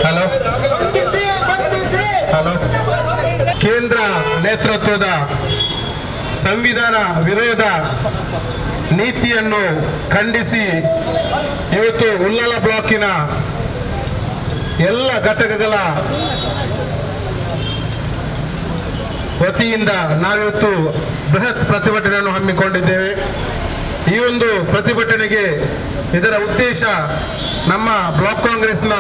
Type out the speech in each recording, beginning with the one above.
Hello hello ಕೇಂದ್ರ ನೇತೃತ್ವದ ಸಂವಿಧಾನ ವಿರೋಧ ನೀತಿಯನ್ನು ಖಂಡಿಸಿ ಇವತ್ತು ಉಳ್ಳಾಲ ಬ್ಲಾಕಿನ ಎಲ್ಲ ಘಟಕಗಳ ವತಿಯಿಂದ ನಾವಿವತ್ತು ಬೃಹತ್ ಪ್ರತಿಭಟನೆಯನ್ನು ಹಮ್ಮಿಕೊಂಡಿದ್ದೇವೆ. ಈ ಒಂದು ಪ್ರತಿಭಟನೆಗೆ ಇದರ ಉದ್ದೇಶ ನಮ್ಮ ಬ್ಲಾಕ್ ಕಾಂಗ್ರೆಸ್ನ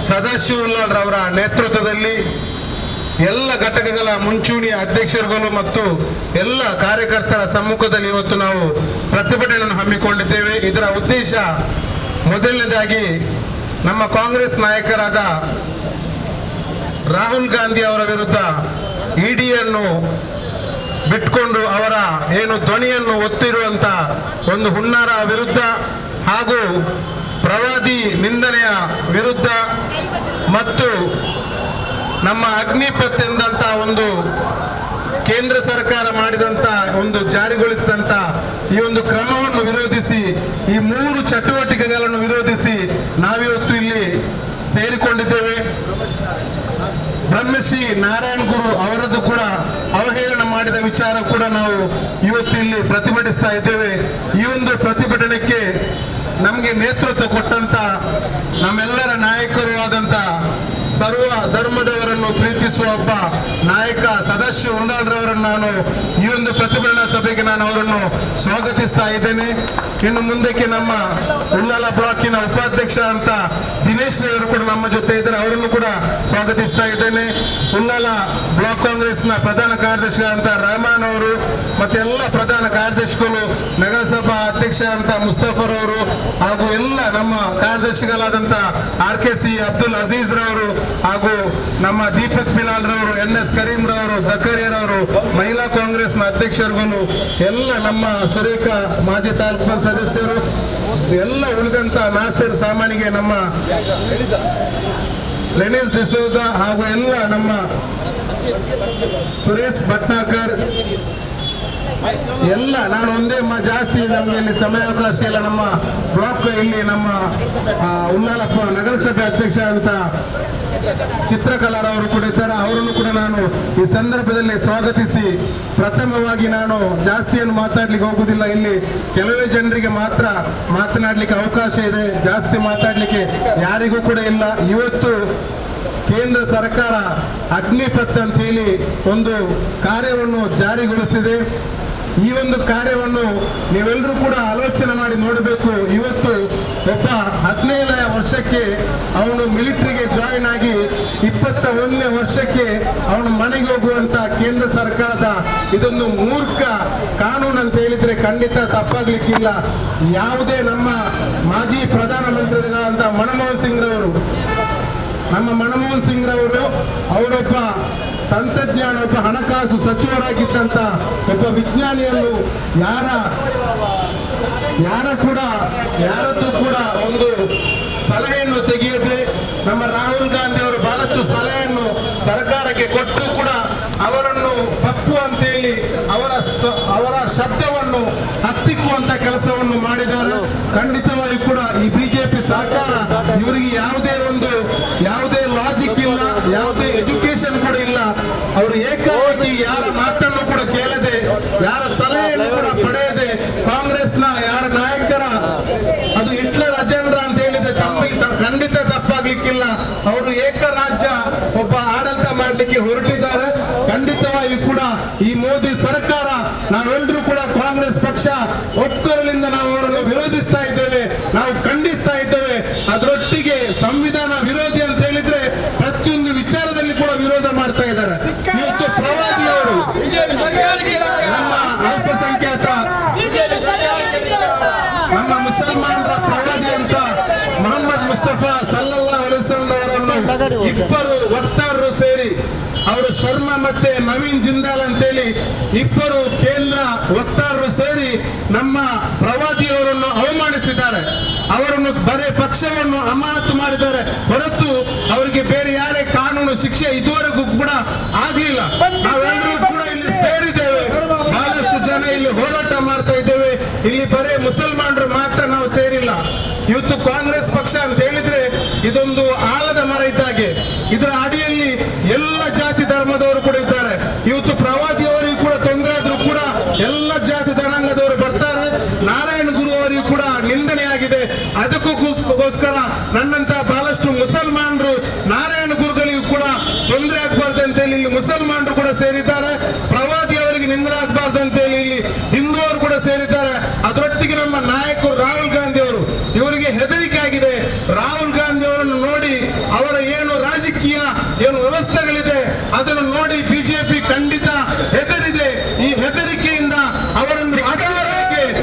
ಸದಾಶಿವ ಉಳ್ಳಾಲ್ರವರ ನೇತೃತ್ವದಲ್ಲಿ ಎಲ್ಲ ಘಟಕಗಳ ಮುಂಚೂಣಿ ಅಧ್ಯಕ್ಷರುಗಳು ಮತ್ತು ಎಲ್ಲ ಕಾರ್ಯಕರ್ತರ ಸಮ್ಮುಖದಲ್ಲಿ ಇವತ್ತು ನಾವು ಪ್ರತಿಭಟನೆಯನ್ನು ಹಮ್ಮಿಕೊಂಡಿದ್ದೇವೆ. ಇದರ ಉದ್ದೇಶ ಮೊದಲನೇದಾಗಿ ನಮ್ಮ ಕಾಂಗ್ರೆಸ್ ನಾಯಕರಾದ ರಾಹುಲ್ ಗಾಂಧಿ ಅವರ ವಿರುದ್ಧ ಇಡಿಯನ್ನು ಬಿಟ್ಕೊಂಡು ಅವರ ಏನು ಧ್ವನಿಯನ್ನು ಒತ್ತಿರುವಂತ ಒಂದು ಹುನ್ನಾರ ವಿರುದ್ಧ ಹಾಗೂ ಪ್ರವಾದಿ ನಿಂದನೆಯ ವಿರುದ್ಧ ಮತ್ತು ನಮ್ಮ ಅಗ್ನಿಪಥ್ ಎಂದಂತ ಒಂದು ಕೇಂದ್ರ ಸರ್ಕಾರ ಮಾಡಿದಂತ ಒಂದು ಜಾರಿಗೊಳಿಸಿದಂತ ಈ ಒಂದು ಕ್ರಮವನ್ನು ವಿರೋಧಿಸಿ ಈ 3 ಚಟುವಟಿಕೆಗಳನ್ನು ವಿರೋಧಿಸಿ ನಾವಿವತ್ತು ಇಲ್ಲಿ ಸೇರಿಕೊಂಡಿದ್ದೇವೆ. ಬ್ರಹ್ಮಶ್ರೀ ನಾರಾಯಣ ಗುರು ಅವರದ್ದು ಕೂಡ ಅವಹೇಳನ ಮಾಡಿದ ವಿಚಾರ ಕೂಡ ನಾವು ಇವತ್ತು ಇಲ್ಲಿ ಪ್ರತಿಭಟಿಸ್ತಾ ಇದ್ದೇವೆ. ಈ ಒಂದು ಪ್ರತಿಭಟನೆಗೆ ನಮಗೆ ನೇತೃತ್ವ ಕೊಟ್ಟಂತ ನಮ್ಮೆಲ್ಲರ ನಾಯಕರು ಆದಂತ ಸರ್ವ ಧರ್ಮದವರನ್ನು ಪ್ರೀತಿಸುವ ಒಬ್ಬ ನಾಯಕ ಸದಾಶಿವ ಉಳ್ಳಾಲ್ರವರನ್ನು ನಾನು ಈ ಒಂದು ಪ್ರತಿಭಟನಾ ಸಭೆಗೆ ನಾನು ಅವರನ್ನು ಸ್ವಾಗತಿಸ್ತಾ ಇದ್ದೇನೆ. ಇನ್ನು ಮುಂದಕ್ಕೆ ನಮ್ಮ ಉಳ್ಳಾಲ ಬ್ಲಾಕಿನ ಉಪಾಧ್ಯಕ್ಷ ಅಂತ ದಿನೇಶ್ ಅವರು ಕೂಡ ನಮ್ಮ ಜೊತೆ ಇದ್ದಾರೆ, ಅವರನ್ನು ಕೂಡ ಸ್ವಾಗತಿಸ್ತಾ ಇದ್ದೇನೆ. ಉಳ್ಳಾಲ ಬ್ಲಾಕ್ ಕಾಂಗ್ರೆಸ್ನ ಪ್ರಧಾನ ಕಾರ್ಯದರ್ಶಿ ಅಂತ ರಹಮಾನ್ ಅವರು ಮತ್ತೆ ಎಲ್ಲ ಪ್ರಧಾನ ಕಾರ್ಯದರ್ಶಿಗಳು, ನಗರಸಭಾ ಅಧ್ಯಕ್ಷ ಅಂತ ಮುಸ್ತಫರ್ ಅವರು ಹಾಗೂ ಎಲ್ಲ ನಮ್ಮ ಕಾರ್ಯದರ್ಶಿಗಳಾದಂತ RKC ಅಬ್ದುಲ್ ಅಜೀಜ್ ರವರು ಹಾಗೂ ನಮ್ಮ ದೀಪಕ್ ಬಿಲಾಲ್ ರವರು, NS ಕರೀಂ ರವರು, ಜಕರಿಯರವರು, ಮಹಿಳಾ ಕಾಂಗ್ರೆಸ್ನ ಅಧ್ಯಕ್ಷರುಗಳು, ಎಲ್ಲ ನಮ್ಮ ಸುರೇಖ ಮಾಜಿ ತಾಲೂಕು ಸದಸ್ಯರು, ಎಲ್ಲ ಉಳಿದಂತ ನಾಸಿರ್ ಸಾಮಾನಿಗೆ, ನಮ್ಮ ಲೆನಿಸ್ ಡಿಸೋಜ ಹಾಗೂ ಎಲ್ಲ ನಮ್ಮ ಸುರೇಶ್ ಭಟ್ನಾಕರ್ ಎಲ್ಲ ನಾನು ಒಂದೇ ಜಾಸ್ತಿ ನಮಗೆ ಇಲ್ಲಿ ಸಮಯಾವಕಾಶ ಇಲ್ಲ. ನಮ್ಮ ಬ್ಲಾಕ್ ಇಲ್ಲಿ ನಮ್ಮ ಉಳ್ಳಾಲ ನಗರಸಭೆ ಅಧ್ಯಕ್ಷ ಅಂತ ಚಿತ್ರಕಲಾರವರು ಕೂಡ ಇದ್ದಾರೆ, ಅವರನ್ನು ಕೂಡ ನಾನು ಈ ಸಂದರ್ಭದಲ್ಲಿ ಸ್ವಾಗತಿಸಿ ಪ್ರಥಮವಾಗಿ ನಾನು ಜಾಸ್ತಿಯನ್ನು ಮಾತಾಡ್ಲಿಕ್ಕೆ ಹೋಗುದಿಲ್ಲ. ಇಲ್ಲಿ ಕೆಲವೇ ಜನರಿಗೆ ಮಾತ್ರ ಮಾತನಾಡ್ಲಿಕ್ಕೆ ಅವಕಾಶ ಇದೆ, ಜಾಸ್ತಿ ಮಾತಾಡ್ಲಿಕ್ಕೆ ಯಾರಿಗೂ ಕೂಡ ಇಲ್ಲ. ಇವತ್ತು ಕೇಂದ್ರ ಸರ್ಕಾರ ಅಗ್ನಿಪಥ್ ಅಂತ ಹೇಳಿ ಒಂದು ಕಾರ್ಯವನ್ನು ಜಾರಿಗೊಳಿಸಿದೆ. ಈ ಒಂದು ಕಾರ್ಯವನ್ನು ನೀವೆಲ್ಲರೂ ಕೂಡ ಆಲೋಚನೆ ಮಾಡಿ ನೋಡಬೇಕು. ಇವತ್ತು ಒಬ್ಬ 17ನೇ ವರ್ಷಕ್ಕೆ ಅವನು ಮಿಲಿಟರಿಗೆ ಜಾಯಿನ್ ಆಗಿ 21ನೇ ವರ್ಷಕ್ಕೆ ಅವನು ಮನೆಗೆ ಹೋಗುವಂತ ಕೇಂದ್ರ ಸರ್ಕಾರದ ಇದೊಂದು ಮೂರ್ಖ ಕಾನೂನು ಅಂತ ಹೇಳಿದ್ರೆ ಖಂಡಿತ ತಪ್ಪಾಗ್ಲಿಕ್ಕಿಲ್ಲ. ಯಾವುದೇ ನಮ್ಮ ಮಾಜಿ ಪ್ರಧಾನಮಂತ್ರಿಗಳಂತ ಮನಮೋಹನ್ ಸಿಂಗ್ ರವರು, ನಮ್ಮ ಮನಮೋಹನ್ ಸಿಂಗ್ ರವರು ಅವರೊಬ್ಬ ತಂತ್ರಜ್ಞಾನ, ಒಬ್ಬ ಹಣಕಾಸು ಸಚಿವರಾಗಿದ್ದಂತ ಒಬ್ಬ ವಿಜ್ಞಾನಿಯನ್ನು ಯಾರದ್ದು ಕೂಡ ಒಂದು ಸಲಹೆಯನ್ನು ತೆಗೆಯದೆ ನಮ್ಮ ರಾಹುಲ್ ಗಾಂಧಿ ಅವರು ಬಹಳಷ್ಟು ಸಲಹೆಯನ್ನು ಸರ್ಕಾರಕ್ಕೆ ಕೊಟ್ಟು ಕೂಡ ಅವರನ್ನು ಪಪ್ಪು ಅಂತೇಳಿ ಅವರ ಶಬ್ದವನ್ನು ಹತ್ತಿಕ್ಕುವಂತ ಕೆಲಸವನ್ನು ಮಾಡಿದ್ದಾರೆ. ಖಂಡಿತವಾಗಿ ಕೂಡ ಈ ಬಿಜೆಪಿ ಸರ್ಕಾರ ಇವರಿಗೆ ಯಾವುದೇ ಲಾಜಿಕ್ ಇಲ್ಲ, ಯಾವುದೇ ಎಜುಕೇಶನ್ ಕೂಡ ಇಲ್ಲ. ಅವರು ಏಕಾಏಕಿ ಯಾರ ಮಾತನ್ನು ಕೂಡ ಕೇಳದೆ, ಯಾರ ಸಲಹೆಯನ್ನು ಕೂಡ ಪಡೆಯದೆ, ಕಾಂಗ್ರೆಸ್ನ ಯಾರ ನಾಯಕರ ಅದು ಹಿಟ್ಲರ್ ಅಜೆಂಡಾ ಅಂತ ಹೇಳಿದ್ರೆ ಖಂಡಿತ ತಪ್ಪಾಗ್ಲಿಕ್ಕಿಲ್ಲ. ಅವರು ಏಕರಾಜ್ಯ ಒಬ್ಬ ಆಡಳಿತ ಮಾಡಲಿಕ್ಕೆ ಹೊರಟಿದ್ದಾರೆ. ಖಂಡಿತವಾಗಿ ಕೂಡ ಈ ಮೋದಿ ಸರ್ಕಾರ, ನಾವೆಲ್ಲರೂ ಕೂಡ ಕಾಂಗ್ರೆಸ್ ಪಕ್ಷ ಒಕ್ಕಲಿಂದ ನಾವು ಅವರನ್ನು ವಿರೋಧಿಸ್ತಾ ಇದ್ದೇವೆ, ನಾವು ಖಂಡಿಸ್ತಾ ಇದ್ದೇವೆ. ಅದರೊಟ್ಟಿಗೆ ಸಂವಿಧಾನ ವಿರೋಧಿ ಅಂತ ಹೇಳಿದ್ರೆ ಪ್ರತಿಯೊಂದು ವಿಚಾರದಲ್ಲಿ ಕೂಡ ವಿರೋಧ ಮಾಡ್ತಾ ಇದ್ದಾರೆ. ಇವತ್ತು ಪ್ರವಾದಿಯವರು ನಮ್ಮ ಅಲ್ಪಸಂಖ್ಯಾತ ನಮ್ಮ ಮುಸಲ್ಮಾನರ ಪ್ರವಾದಿ ಅಂತ ಮೊಹಮ್ಮದ್ ಮುಸ್ತಫಾ ಸಲ್ಲಲ್ಲಾಹು ಅಲೈಹಿ ವಸಲ್ಲಂ ಅವರನ್ನು ಇಬ್ಬರು ವಕ್ತಾರರು ಸೇರಿ, ಅವರು ಶರ್ಮಾ ಮತ್ತೆ ನವೀನ್ ಜಿಂದಾಲ್ ಅಂತೇಳಿ ಇಬ್ಬರು ಕೇಂದ್ರ ವಕ್ತಾರರು ಸೇರಿ ನಮ್ಮ ಪ್ರವಾದಿಯವರನ್ನು ಅವಮಾನಿಸಿದ್ದಾರೆ. ಅವರನ್ನು ಬರೇ ಪಕ್ಷವನ್ನು ಅಮಾನತು ಮಾಡಿದ್ದಾರೆ ಹೊರತು ಅವರಿಗೆ ಬೇರೆ ಯಾರೇ ಕಾನೂನು ಶಿಕ್ಷೆ ಇದುವರೆಗೂ ಕೂಡ ಆಗ್ಲಿಲ್ಲ. ನಾವೆಲ್ಲರೂ ಕೂಡ ಇಲ್ಲಿ ಸೇರಿದ್ದೇವೆ, ಬಹಳಷ್ಟು ಜನ ಇಲ್ಲಿ ಹೋರಾಟ ಮಾಡ್ತಾ ಇದ್ದೇವೆ. ಇಲ್ಲಿ ಬರೇ ಮುಸಲ್ಮಾನರು ಮಾತ್ರ ನಾವು ಸೇರಿಲ್ಲ. ಇವತ್ತು ಕಾಂಗ್ರೆಸ್ ಪಕ್ಷ ಅಂತ ಹೇಳಿದ್ರೆ ಇದೊಂದು ಆಲದ ಮರ ಇದ್ದಾಗೆ. ಇದರ ಅಡಿಯಲ್ಲಿ ಎಲ್ಲ ಜಾತಿ ಧರ್ಮದವರು ಕೂಡ ಇದ್ದಾರೆ. ಇವತ್ತು ಪ್ರವಾದಿಯವರಿಗೂ ಕೂಡ ತೊಂದರೆ ಆದ್ರೂ ಕೂಡ ಎಲ್ಲ ಜಾತಿ ಜನಾಂಗದವರು ಬರ್ತಾರೆ. ನಾರಾಯಣ ಗುರು ಅವರಿಗೂ ಕೂಡ ನಿಂದನೆಯಾಗಿದೆ. ಅದಕ್ಕೋಸ್ಕರ ನನ್ನಂತ ಬಹಳಷ್ಟು ಮುಸಲ್ಮಾನರು ನಾರಾಯಣ ಗುರುಗಳಿಗೂ ಕೂಡ ತೊಂದರೆ ಆಗ್ಬಾರ್ದು ಅಂತ ಹೇಳಿ ಇಲ್ಲಿ ಮುಸಲ್ಮಾನರು ಕೂಡ ಸೇರಿದ್ದಾರೆ. ಪ್ರವಾದಿಯವರಿಗೆ ನಿಂದನೆ ಆಗ್ಬಾರ್ದು ಅಂತ ಹೇಳಿ ಇಲ್ಲಿ ಹಿಂದೂವರು ಕೂಡ ಸೇರಿದ್ದಾರೆ. ಅದರೊಟ್ಟಿಗೆ ನಮ್ಮ ನಾಯಕರು ರಾಹುಲ್ ಗಾಂಧಿ ಅವರು, ಇವರಿಗೆ ಹೆದರಿಕೆ ಆಗಿದೆ. ರಾಹುಲ್ ಗಾಂಧಿ ಅವರನ್ನು ನೋಡಿ ಅವರ ಏನು ರಾಜಕೀಯ ಏನು ವ್ಯವಸ್ಥೆಗಳಿದೆ ಅದನ್ನು ನೋಡಿ ಬಿಜೆಪಿ ಖಂಡಿತ ಹೆದರಿದೆ. ಈ ಹೆದರಿಕೆಯಿಂದ ಅವರನ್ನು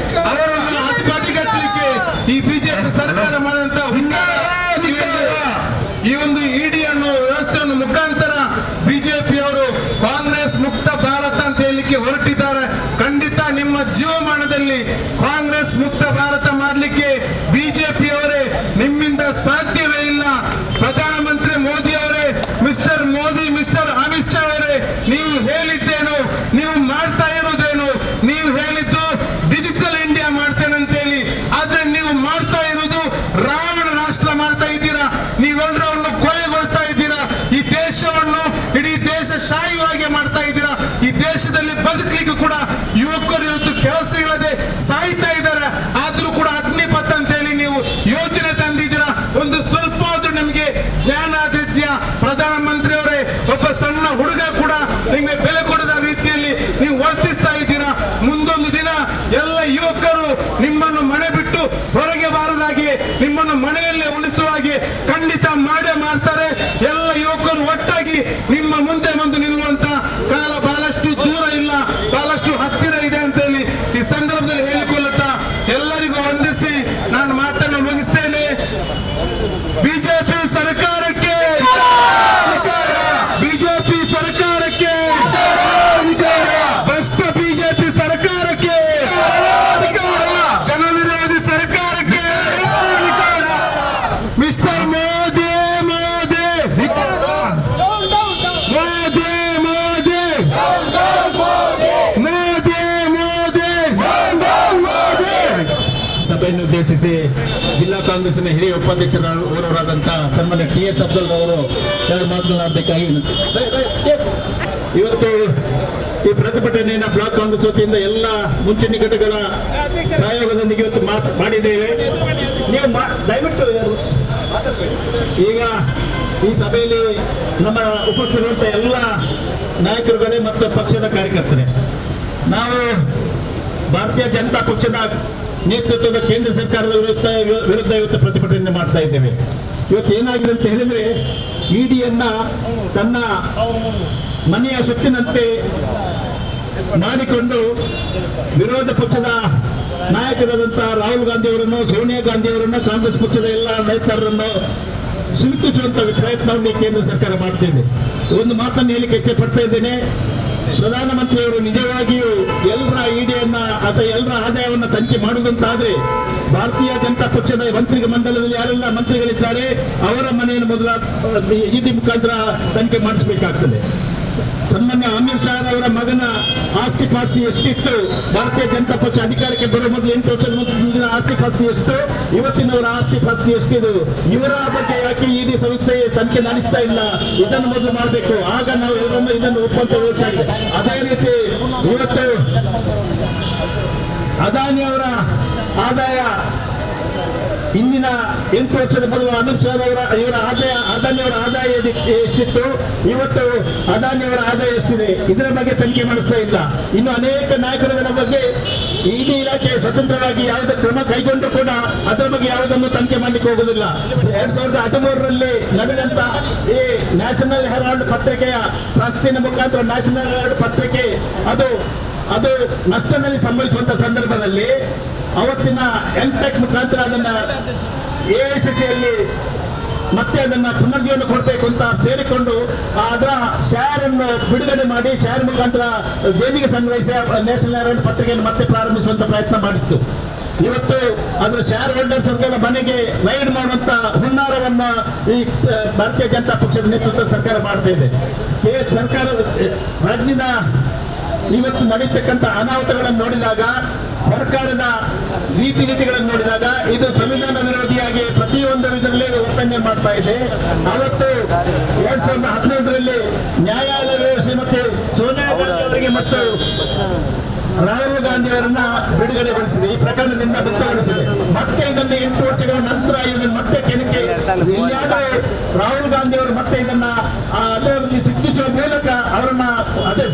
ಬದಿಗಟ್ಟಲಿಕ್ಕೆ ಈ ಬಿಜೆಪಿ ಸರ್ಕಾರ ಮಾಡಿದಂತ ಈ ಒಂದು ಇಡಿ ಅನ್ನೋ ವ್ಯವಸ್ಥೆಯನ್ನು ಮುಖಾಂತರ ಬಿಜೆಪಿ ಅವರು ಕಾಂಗ್ರೆಸ್ ಮುಕ್ತ ಭಾರತ ಅಂತ ಹೇಳಲಿಕ್ಕೆ ಹೊರಟಿದ್ದಾರೆ. ಖಂಡಿತ ನಿಮ್ಮ ಜೀವಮಾನದಲ್ಲಿ ಕಾಂಗ್ರೆಸ್ ಮುಕ್ತ ಭಾರತ ಮಾಡಲಿಕ್ಕೆ ಬಿಜೆಪಿ ಅವರೇ ನಿಮ್ಮಿಂದ ಸಾಧ್ಯವೇ ಇಲ್ಲ. ಪ್ರಧಾನಮಂತ್ರಿ ಮೋದಿ ಅವರೇ, ಮಿಸ್ಟರ್ ಮೋದಿ, ಮಿಸ್ಟರ್ ಅಮಿತ್ ಶಾ ಅವರೇ, ನೀವು ಹೇಳಿದ್ದೇನು, ನೀವು ಮಾಡ್ತಾ ಇರೋದೇನು? ನೀವು ಹೇಳಿದ್ದು ಡಿಜಿಟಲ್ ಇಂಡಿಯಾ ಮಾಡ್ತೇನೆ ಅಂತ ಹೇಳಿ, ಆದ್ರೆ ನೀವು ಮಾಡ್ತಾ ಇರೋದು ರಾವಣ ರಾಷ್ಟ್ರ ಮಾಡ್ತಾ ಇದ್ದೀರಾ. ನೀವೆಲ್ಲರನ್ನು ಕೊಲೆಗೊಳ್ತಾ ಇದ್ದೀರಾ. ಈ ದೇಶವನ್ನು ಇಡೀ ದೇಶ ಶಾಯಿವಾಗಿ ಮಾಡ್ತಾ ಇದ್ದೀರಾ. ಈ ದೇಶದಲ್ಲಿ ಬದುಕಲಿಕ್ಕೂ ಕೂಡ ಯುವಕರು ಇವತ್ತು ಕೆಲಸ ಇಲ್ಲದೆ ಸಾಯ್ತಾ ಇದ್ದಾರೆ. ಆದ್ರೂ ಕೂಡ ಅಗ್ನಿಪಥ ಅಂತ ಹೇಳಿ ನೀವು ಯೋಜನೆ ತಂದಿದ್ದೀರಾ. ಒಂದು ಸ್ವಲ್ಪ ಆದ್ರೂ ನಿಮಗೆ ಜ್ಞಾನ ಆದಿತ್ಯ ಪ್ರಧಾನಮಂತ್ರಿ ಅವರೇ, ಒಬ್ಬ ಸಣ್ಣ ಹುಡುಗ ಕೂಡ ನಿಮಗೆ ಬೆಲೆ ಕೊಡದ ರೀತಿಯಲ್ಲಿ ನೀವು ವರ್ತಿಸ್ತಾ ಇದ್ದೀರಾ. ಮುಂದೊಂದು ದಿನ ಎಲ್ಲ ಯುವಕರು ನಿಮ್ಮನ್ನು ಮನೆ ಬಿಟ್ಟು ಹೊರಗೆ ಬಾರದಾಗಿ, ನಿಮ್ಮನ್ನು ಮನೆಯಲ್ಲೇ ಉಳಿಸುವ ಹಾಗೆ ಖಂಡಿತ ಮಾಡೇ ಮಾಡ್ತಾರೆ. ಎಲ್ಲ ಯುವಕರು ಒಟ್ಟಾಗಿ ನಿಮ್ಮ ಮುಂದೆ ಬಂದು ನಿಲ್ಲುವಂತ ಕಾಲ ಬಹಳಷ್ಟು ದೂರ ಇಲ್ಲ, ಬಹಳಷ್ಟು ಹತ್ತಿರ ಇದೆ ಅಂತ ಹೇಳಿ ಈ ಸಂದರ್ಭದಲ್ಲಿ ಹೇಳಿಕೊಳ್ಳುತ್ತಾ ಎಲ್ಲರಿಗೂ ವಂದಿಸಿ ನಾನು ಮಾತನ್ನು ಮುಗಿಸ್ತೇನೆ. ಬಿಜೆಪಿ ಸರ್ಕಾರಕ್ಕೆ, ಬಿಜೆಪಿ ಸರ್ಕಾರಕ್ಕೆ, ಭ್ರಷ್ಟ ಬಿಜೆಪಿ ಸರ್ಕಾರಕ್ಕೆ, ಜನವಿರೋಧಿ ಸರ್ಕಾರಕ್ಕೆ, ಮಿಸ್ಟರ್ ಮೋದಿ, ಮೋದಿ, ಮೋದಿ, ಮೋದಿ, ಮೋದಿ, ಮೋದಿ. ಸಭೆಯನ್ನು ಉದ್ದೇಶಿಸಿ ಜಿಲ್ಲಾ ಕಾಂಗ್ರೆಸ್ನ ಹಿರಿಯ ಉಪಾಧ್ಯಕ್ಷರಾದಂಥ ಸನ್ಮಾನ್ಯ ಟಿ.ಎಸ್. ಅಬ್ದುಲ್ ಅವರು ಎರಡು ಮಾತನಾಡಬೇಕಾಗಿ ಇವತ್ತು ಈ ಪ್ರತಿಭಟನೆಯನ್ನು ಬ್ಲಾಕ್ ಕಾಂಗ್ರೆಸ್ ವತಿಯಿಂದ ಎಲ್ಲ ಮುಂಚೂಣಿ ಘಟಕಗಳ ಸಹಯೋಗದೊಂದಿಗೆ ಇವತ್ತು ಮಾಡಿದ್ದೇವೆ. ನೀವು ದಯವಿಟ್ಟು ಈಗ ಈ ಸಭೆಯಲ್ಲಿ ನಮ್ಮ ಉಪಸ್ಥಿತಿರುವಂಥ ಎಲ್ಲ ನಾಯಕರುಗಳೇ ಮತ್ತು ಪಕ್ಷದ ಕಾರ್ಯಕರ್ತರೇ, ನಾವು ಭಾರತೀಯ ಜನತಾ ಪಕ್ಷದ ನೇತೃತ್ವದ ಕೇಂದ್ರ ಸರ್ಕಾರದ ವಿರುದ್ಧ ಇವತ್ತು ಪ್ರತಿಭಟನೆ ಮಾಡ್ತಾ ಇದ್ದೇವೆ. ಇವತ್ತು ಏನಾಗಿದೆ ಅಂತ ಹೇಳಿದ್ರೆ, ಇಡಿಯನ್ನ ತನ್ನ ಮನೆಯ ಸುತ್ತಿನಂತೆ ಮಾಡಿಕೊಂಡು ವಿರೋಧ ಪಕ್ಷದ ನಾಯಕರಾದಂಥ ರಾಹುಲ್ ಗಾಂಧಿ ಅವರನ್ನು, ಸೋನಿಯಾ ಗಾಂಧಿ ಅವರನ್ನು, ಕಾಂಗ್ರೆಸ್ ಪಕ್ಷದ ಎಲ್ಲ ನೇತಾರರನ್ನು ಸಿಲುಕಿಸುವಂತ ಪ್ರಯತ್ನವನ್ನು ಕೇಂದ್ರ ಸರ್ಕಾರ ಮಾಡ್ತಿದೆ. ಒಂದು ಮಾತನ್ನು ಹೇಳಿಕ್ಕೆ ಇಚ್ಛೆ ಪಡ್ತಾ ಇದ್ದೇನೆ. ಪ್ರಧಾನಮಂತ್ರಿಯವರು ನಿಜವಾಗಿಯೂ ಎಲ್ಲರ ಇಡಿಯನ್ನ ಅಥವಾ ಎಲ್ಲರ ಆದಾಯವನ್ನು ತನಿಖೆ ಮಾಡುವುದಂತಾದ್ರೆ ಭಾರತೀಯ ಜನತಾ ಪಕ್ಷದ ಮಂತ್ರಿ ಮಂಡಲದಲ್ಲಿ ಯಾರೆಲ್ಲ ಮಂತ್ರಿಗಳಿದ್ದಾರೆ ಅವರ ಮನೆಯನ್ನು ಮೊದಲ ಇಡಿ ಮುಖಾಂತರ ತನಿಖೆ ಮಾಡಿಸಬೇಕಾಗ್ತದೆ. ಸನ್ಮಾನ್ಯ ಅಮಿತ್ ಶಾ ಅವರ ಮಗನ ಆಸ್ತಿ ಪಾಸ್ತಿ ಎಷ್ಟಿತ್ತು, ಭಾರತೀಯ ಜನತಾ ಪಕ್ಷ ಅಧಿಕಾರಕ್ಕೆ ಬರೋ ಮೊದಲು 8 ವರ್ಷದ ಮೊದಲಿನ ಆಸ್ತಿ ಪಾಸ್ತಿ ಎಷ್ಟು, ಇವತ್ತಿನವರ ಆಸ್ತಿ ಪಾಸ್ತಿ ಎಷ್ಟಿದು, ಇವರ ಬಗ್ಗೆ ಯಾಕೆ ಇಡಿ ಸಂಸ್ಥೆ ತನಿಖೆ ನಡೆಸ್ತಾ ಇಲ್ಲ, ಇದನ್ನು ಮೊದಲು ಮಾಡಬೇಕು. ಆಗ ನಾವು ಇದನ್ನು ಒಪ್ಪಂತ ವ್ಯವಸ್ಥೆ. ಅದೇ ರೀತಿ ಇವತ್ತು ಅದಾನಿ ಅವರ ಆದಾಯ ಇಂದಿನ 8 ವರ್ಷದ ಮೊದಲು ಅಮಿತ್ ಶಾ ಇವರ ಆದಾಯ, ಅದಾನಿಯವರ ಆದಾಯ ಎಷ್ಟಿತ್ತು, ಇವತ್ತು ಅದಾನಿಯವರ ಆದಾಯ ಎಷ್ಟಿದೆ, ಇದರ ಬಗ್ಗೆ ತನಿಖೆ ಮಾಡಿಸ್ತಾ ಇಲ್ಲ. ಇನ್ನು ಅನೇಕ ನಾಯಕರುಗಳ ಬಗ್ಗೆ ಇಡಿ ಇಲಾಖೆ ಸ್ವತಂತ್ರವಾಗಿ ಯಾವುದೇ ಕ್ರಮ ಕೈಗೊಂಡು ಕೂಡ ಅದರ ಬಗ್ಗೆ ಯಾವುದನ್ನು ತನಿಖೆ ಮಾಡಲಿಕ್ಕೆ ಹೋಗುದಿಲ್ಲ. 2013ರಲ್ಲಿ ನಡೆದಂತ ಈ ನ್ಯಾಷನಲ್ ಹೆರಾಲ್ಡ್ ಪತ್ರಿಕೆಯ ಟ್ರಸ್ಟಿನ ಮುಖಾಂತರ ನ್ಯಾಷನಲ್ ಹೆರಾಲ್ಡ್ ಪತ್ರಿಕೆ ಅದು ನಷ್ಟದಲ್ಲಿ ಸಂಭವಿಸುವಂತ ಸಂದರ್ಭದಲ್ಲಿ ಅವತ್ತಿನ ಎನ್ಟೆಕ್ ಮುಖಾಂತರ ಅದನ್ನ ಎಐಸಿಸಿಯಲ್ಲಿ ಮತ್ತೆ ಅದನ್ನ ಪುನರ್ಜೀವನ ಕೊಡಬೇಕು ಅಂತ ಸೇರಿಕೊಂಡು ಅದರ ಶೇರ್ ಅನ್ನು ಬಿಡುಗಡೆ ಮಾಡಿ ಶೇರ್ ಮುಖಾಂತರ ದೇಣಿಗೆ ಸಂಗ್ರಹಿಸಿ ನ್ಯಾಷನಲ್ ಹೆರಾಲ್ಡ್ ಪತ್ರಿಕೆಯನ್ನು ಮತ್ತೆ ಪ್ರಾರಂಭಿಸುವಂತ ಪ್ರಯತ್ನ ಮಾಡಿತ್ತು. ಇವತ್ತು ಅದರ ಶೇರ್ ಹೋಲ್ಡರ್ಸ್ಗಳ ಮನೆಗೆ ರೈಡ್ ಮಾಡುವಂತ ಹುನ್ನಾರವನ್ನ ಈ ಭಾರತೀಯ ಜನತಾ ಪಕ್ಷದ ನೇತೃತ್ವದ ಸರ್ಕಾರ ಮಾಡ್ತಾ ಇದೆ. ಸರ್ಕಾರ ರಾಜ್ಯದ ಇವತ್ತು ನಡೀತಕ್ಕಂಥ ಅನಾಹುತಗಳನ್ನು ನೋಡಿದಾಗ, ಸರ್ಕಾರದ ನೀತಿಗಳನ್ನು ನೋಡಿದಾಗ ಇದು ಸಂವಿಧಾನ ವಿರೋಧಿಯಾಗಿ ಪ್ರತಿಯೊಂದು ಪ್ರತಿಭಟನೆ ಮಾಡ್ತಾ ಇದೆ. ಅವತ್ತು 2015ರಲ್ಲಿ ನ್ಯಾಯಾಲಯ ಶ್ರೀಮತಿ ಸೋನಿಯಾ ಗಾಂಧಿ ಅವರಿಗೆ ಮತ್ತು ರಾಹುಲ್ ಗಾಂಧಿ ಅವರನ್ನ ಬಿಡುಗಡೆಗೊಳಿಸಿದೆ. ಈ ಪ್ರಕರಣದಿಂದ ಮುಕ್ತಗೊಳಿಸಿದೆ. ಮತ್ತೆ ಇದನ್ನು 8 ವರ್ಷಗಳ ನಂತರ ಇದನ್ನು ಮತ್ತೆ ಕೆಣಕಿ ಇಲ್ಲಾದ್ರೆ ರಾಹುಲ್ ಗಾಂಧಿ ಅವರು ಮತ್ತೆ ಇದನ್ನ ಅದರಲ್ಲಿ ಸಿಕ್ಕಿಸುವ ಮೂಲಕ ಅವರನ್ನ ಅದೇ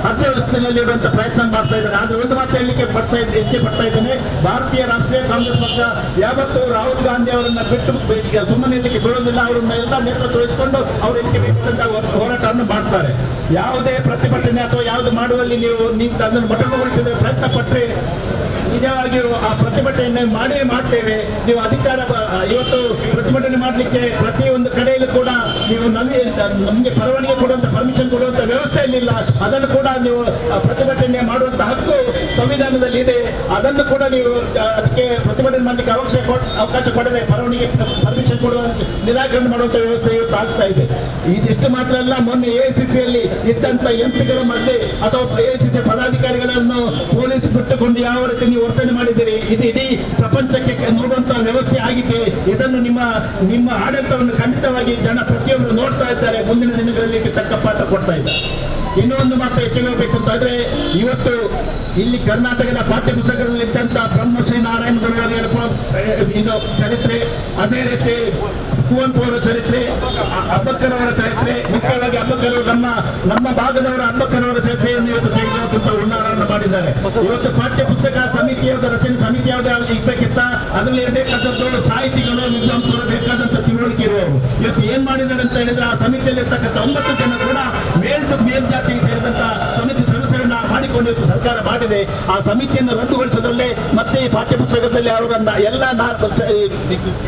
ಅರ್ಥವ್ಯವಸ್ಥೆಯಲ್ಲಿ ಇಡುವಂತ ಪ್ರಯತ್ನ ಮಾಡ್ತಾ ಇದ್ದಾರೆ. ಆದ್ರೆ ಒಂದು ಮಾತು ಹೇಳಲಿಕ್ಕೆ ಪಡ್ತಾ ಇದ್ದೇನೆ, ಭಾರತೀಯ ರಾಷ್ಟ್ರೀಯ ಕಾಂಗ್ರೆಸ್ ಪಕ್ಷ ಯಾವತ್ತೂ ರಾಹುಲ್ ಗಾಂಧಿ ಅವರನ್ನ ಬಿಟ್ಟು ಸುಮ್ಮನೆ ಇದಕ್ಕೆ ಬಿಡೋದಿಲ್ಲ. ಅವರನ್ನ ಎಲ್ಲ ನೇತೃತ್ವ ವಹಿಸಿಕೊಂಡು ಅವರು ಇದಕ್ಕೆ ಬೇಕಾದಂತಹ ಹೋರಾಟವನ್ನು ಮಾಡ್ತಾರೆ. ಯಾವುದೇ ಪ್ರತಿಭಟನೆ ಅಥವಾ ಯಾವುದು ಮಾಡುವಲ್ಲಿ ನೀವು ಅದನ್ನು ಮೊಟಕುಗೊಳಿಸಿದ್ರೆ ಪ್ರಯತ್ನ ಪಟ್ಟರೆ ನಿಜವಾಗಿಯೂ ಆ ಪ್ರತಿಭಟನೆ ಮಾಡೇ ಮಾಡ್ತೇವೆ. ನೀವು ಅಧಿಕಾರ ಇವತ್ತು ಪ್ರತಿಭಟನೆ ಮಾಡಲಿಕ್ಕೆ ಪ್ರತಿಯೊಂದು ಕಡೆಯಲ್ಲೂ ಕೂಡ ನೀವು ನಮಗೆ ಪರವಾನಗಿ ಕೊಡುವಂತ ಪರ್ಮಿಷನ್ ಕೊಡುವಂತ ವ್ಯವಸ್ಥೆ ಇಲ್ಲ. ಅದನ್ನು ಕೂಡ ನೀವು ಪ್ರತಿಭಟನೆ ಮಾಡುವಂತ ಹಕ್ಕು ಸಂವಿಧಾನದಲ್ಲಿ ಇದೆ. ಅದನ್ನು ಕೂಡ ನೀವು ಅದಕ್ಕೆ ಪ್ರತಿಭಟನೆ ಮಾಡಲಿಕ್ಕೆ ಅವಕಾಶ ಕೊಡದೆ ಪರವಾನಗಿ ಪರ್ಮಿಷನ್ ಕೊಡುವ ನಿರಾಕರಣೆ ಮಾಡುವಂತ ವ್ಯವಸ್ಥೆ ಇವತ್ತು ಆಗ್ತಾ ಇದೆ. ಇದಿಷ್ಟು ಮಾತ್ರ ಅಲ್ಲ, ಮೊನ್ನೆ ಎಐಸಿಸಿಯಲ್ಲಿ ಇದ್ದಂತ ಎಂಪಿಗಳ ಮಧ್ಯೆ ಅಥವಾ ಎಐಸಿಸಿ ಪದಾಧಿಕಾರಿಗಳನ್ನು ಪೊಲೀಸ್ ಬಿಟ್ಟುಕೊಂಡು ಯಾವ ರೀತಿ ನೀವು ವರ್ತನೆ ಮಾಡಿದ್ದೀರಿ, ಇದು ಇಡೀ ಪ್ರಪಂಚಕ್ಕೆ ನೋಡುವಂತಹ ವ್ಯವಸ್ಥೆ ಆಗಿದೆ. ಇದನ್ನು ನಿಮ್ಮ ಆಡಳಿತವನ್ನು ಖಂಡಿತವಾಗಿ ಜನ ಪ್ರತಿಯೊಬ್ಬರು ನೋಡ್ತಾ ಇದ್ದಾರೆ. ಮುಂದಿನ ದಿನಗಳಲ್ಲಿ ತಕ್ಕ ಪಾಠ ಕೊಡ್ತಾ ಇದ್ದಾರೆ. ಇನ್ನೂ ಒಂದು ಮಾತು ಹೆಚ್ಚಿಗೆ ಹೋಗಬೇಕು ಅಂತಂದ್ರೆ, ಇವತ್ತು ಇಲ್ಲಿ ಕರ್ನಾಟಕದ ಪಾಠ್ಯ ಪುಸ್ತಕಗಳಲ್ಲಿ ಇದ್ದಂತ ಬ್ರಹ್ಮಶ್ರೀ ನಾರಾಯಣ ಗುರುವಾರಿಯರ ಇದು ಚರಿತ್ರೆ, ಅದೇ ರೀತಿ ಕುವೆಂಪು ಅವರ ಚರಿತ್ರೆ, ಅಂಬೇಡ್ಕರ್ ಅವರ ಚರಿತ್ರೆ, ಮುಖ್ಯವಾಗಿ ಅಂಬೇಡ್ಕರ್ ನಮ್ಮ ಭಾಗದವರ ಅಂಬೇಡ್ಕರ್ ಅವರ ಚರಿತ್ರೆಯನ್ನು ಇವತ್ತು ತೆಗೆದುಕೊಂತ ಹುನ್ನಾರವನ್ನು ಮಾಡಿದ್ದಾರೆ. ಇವತ್ತು ಪಾಠ್ಯ ಪುಸ್ತಕ ಸಮಿತಿಯಾದ ರಚನೆ ಸಮಿತಿ ಯಾವುದೇ ಇರ್ಬೇಕಿತ್ತ, ಅದರಲ್ಲಿ ಇರಬೇಕಾದದ್ದು ಸಾಹಿತಿಗಳು, ವಿದ್ವಾಂಸರು, ಬೇಕಾದಂತ ತಿಳುವಳಿಕೆ ಇರುವವರು. ಇವತ್ತು ಏನ್ ಮಾಡಿದ್ದಾರೆ ಅಂತ ಹೇಳಿದ್ರೆ, ಆ ಸಮಿತಿಯಲ್ಲಿ ಇರ್ತಕ್ಕಂಥ 9 ಜನ ಕೂಡ ಮೇಲ್ಜಾತಿಗೆ ಸೇರಿದಂತ ಸಮಿತಿ ಸದಸ್ಯರನ್ನ ಮಾಡಿಕೊಂಡು ಸರ್ಕಾರ ಮಾಡಿದೆ. ಆ ಸಮಿತಿಯನ್ನು ರದ್ದುಗೊಳಿಸೋದ್ರಲ್ಲೇ ಮತ್ತೆ ಈ ಪಾಠ್ಯ ಪುಸ್ತಕದಲ್ಲಿ ಅವರನ್ನ ಎಲ್ಲ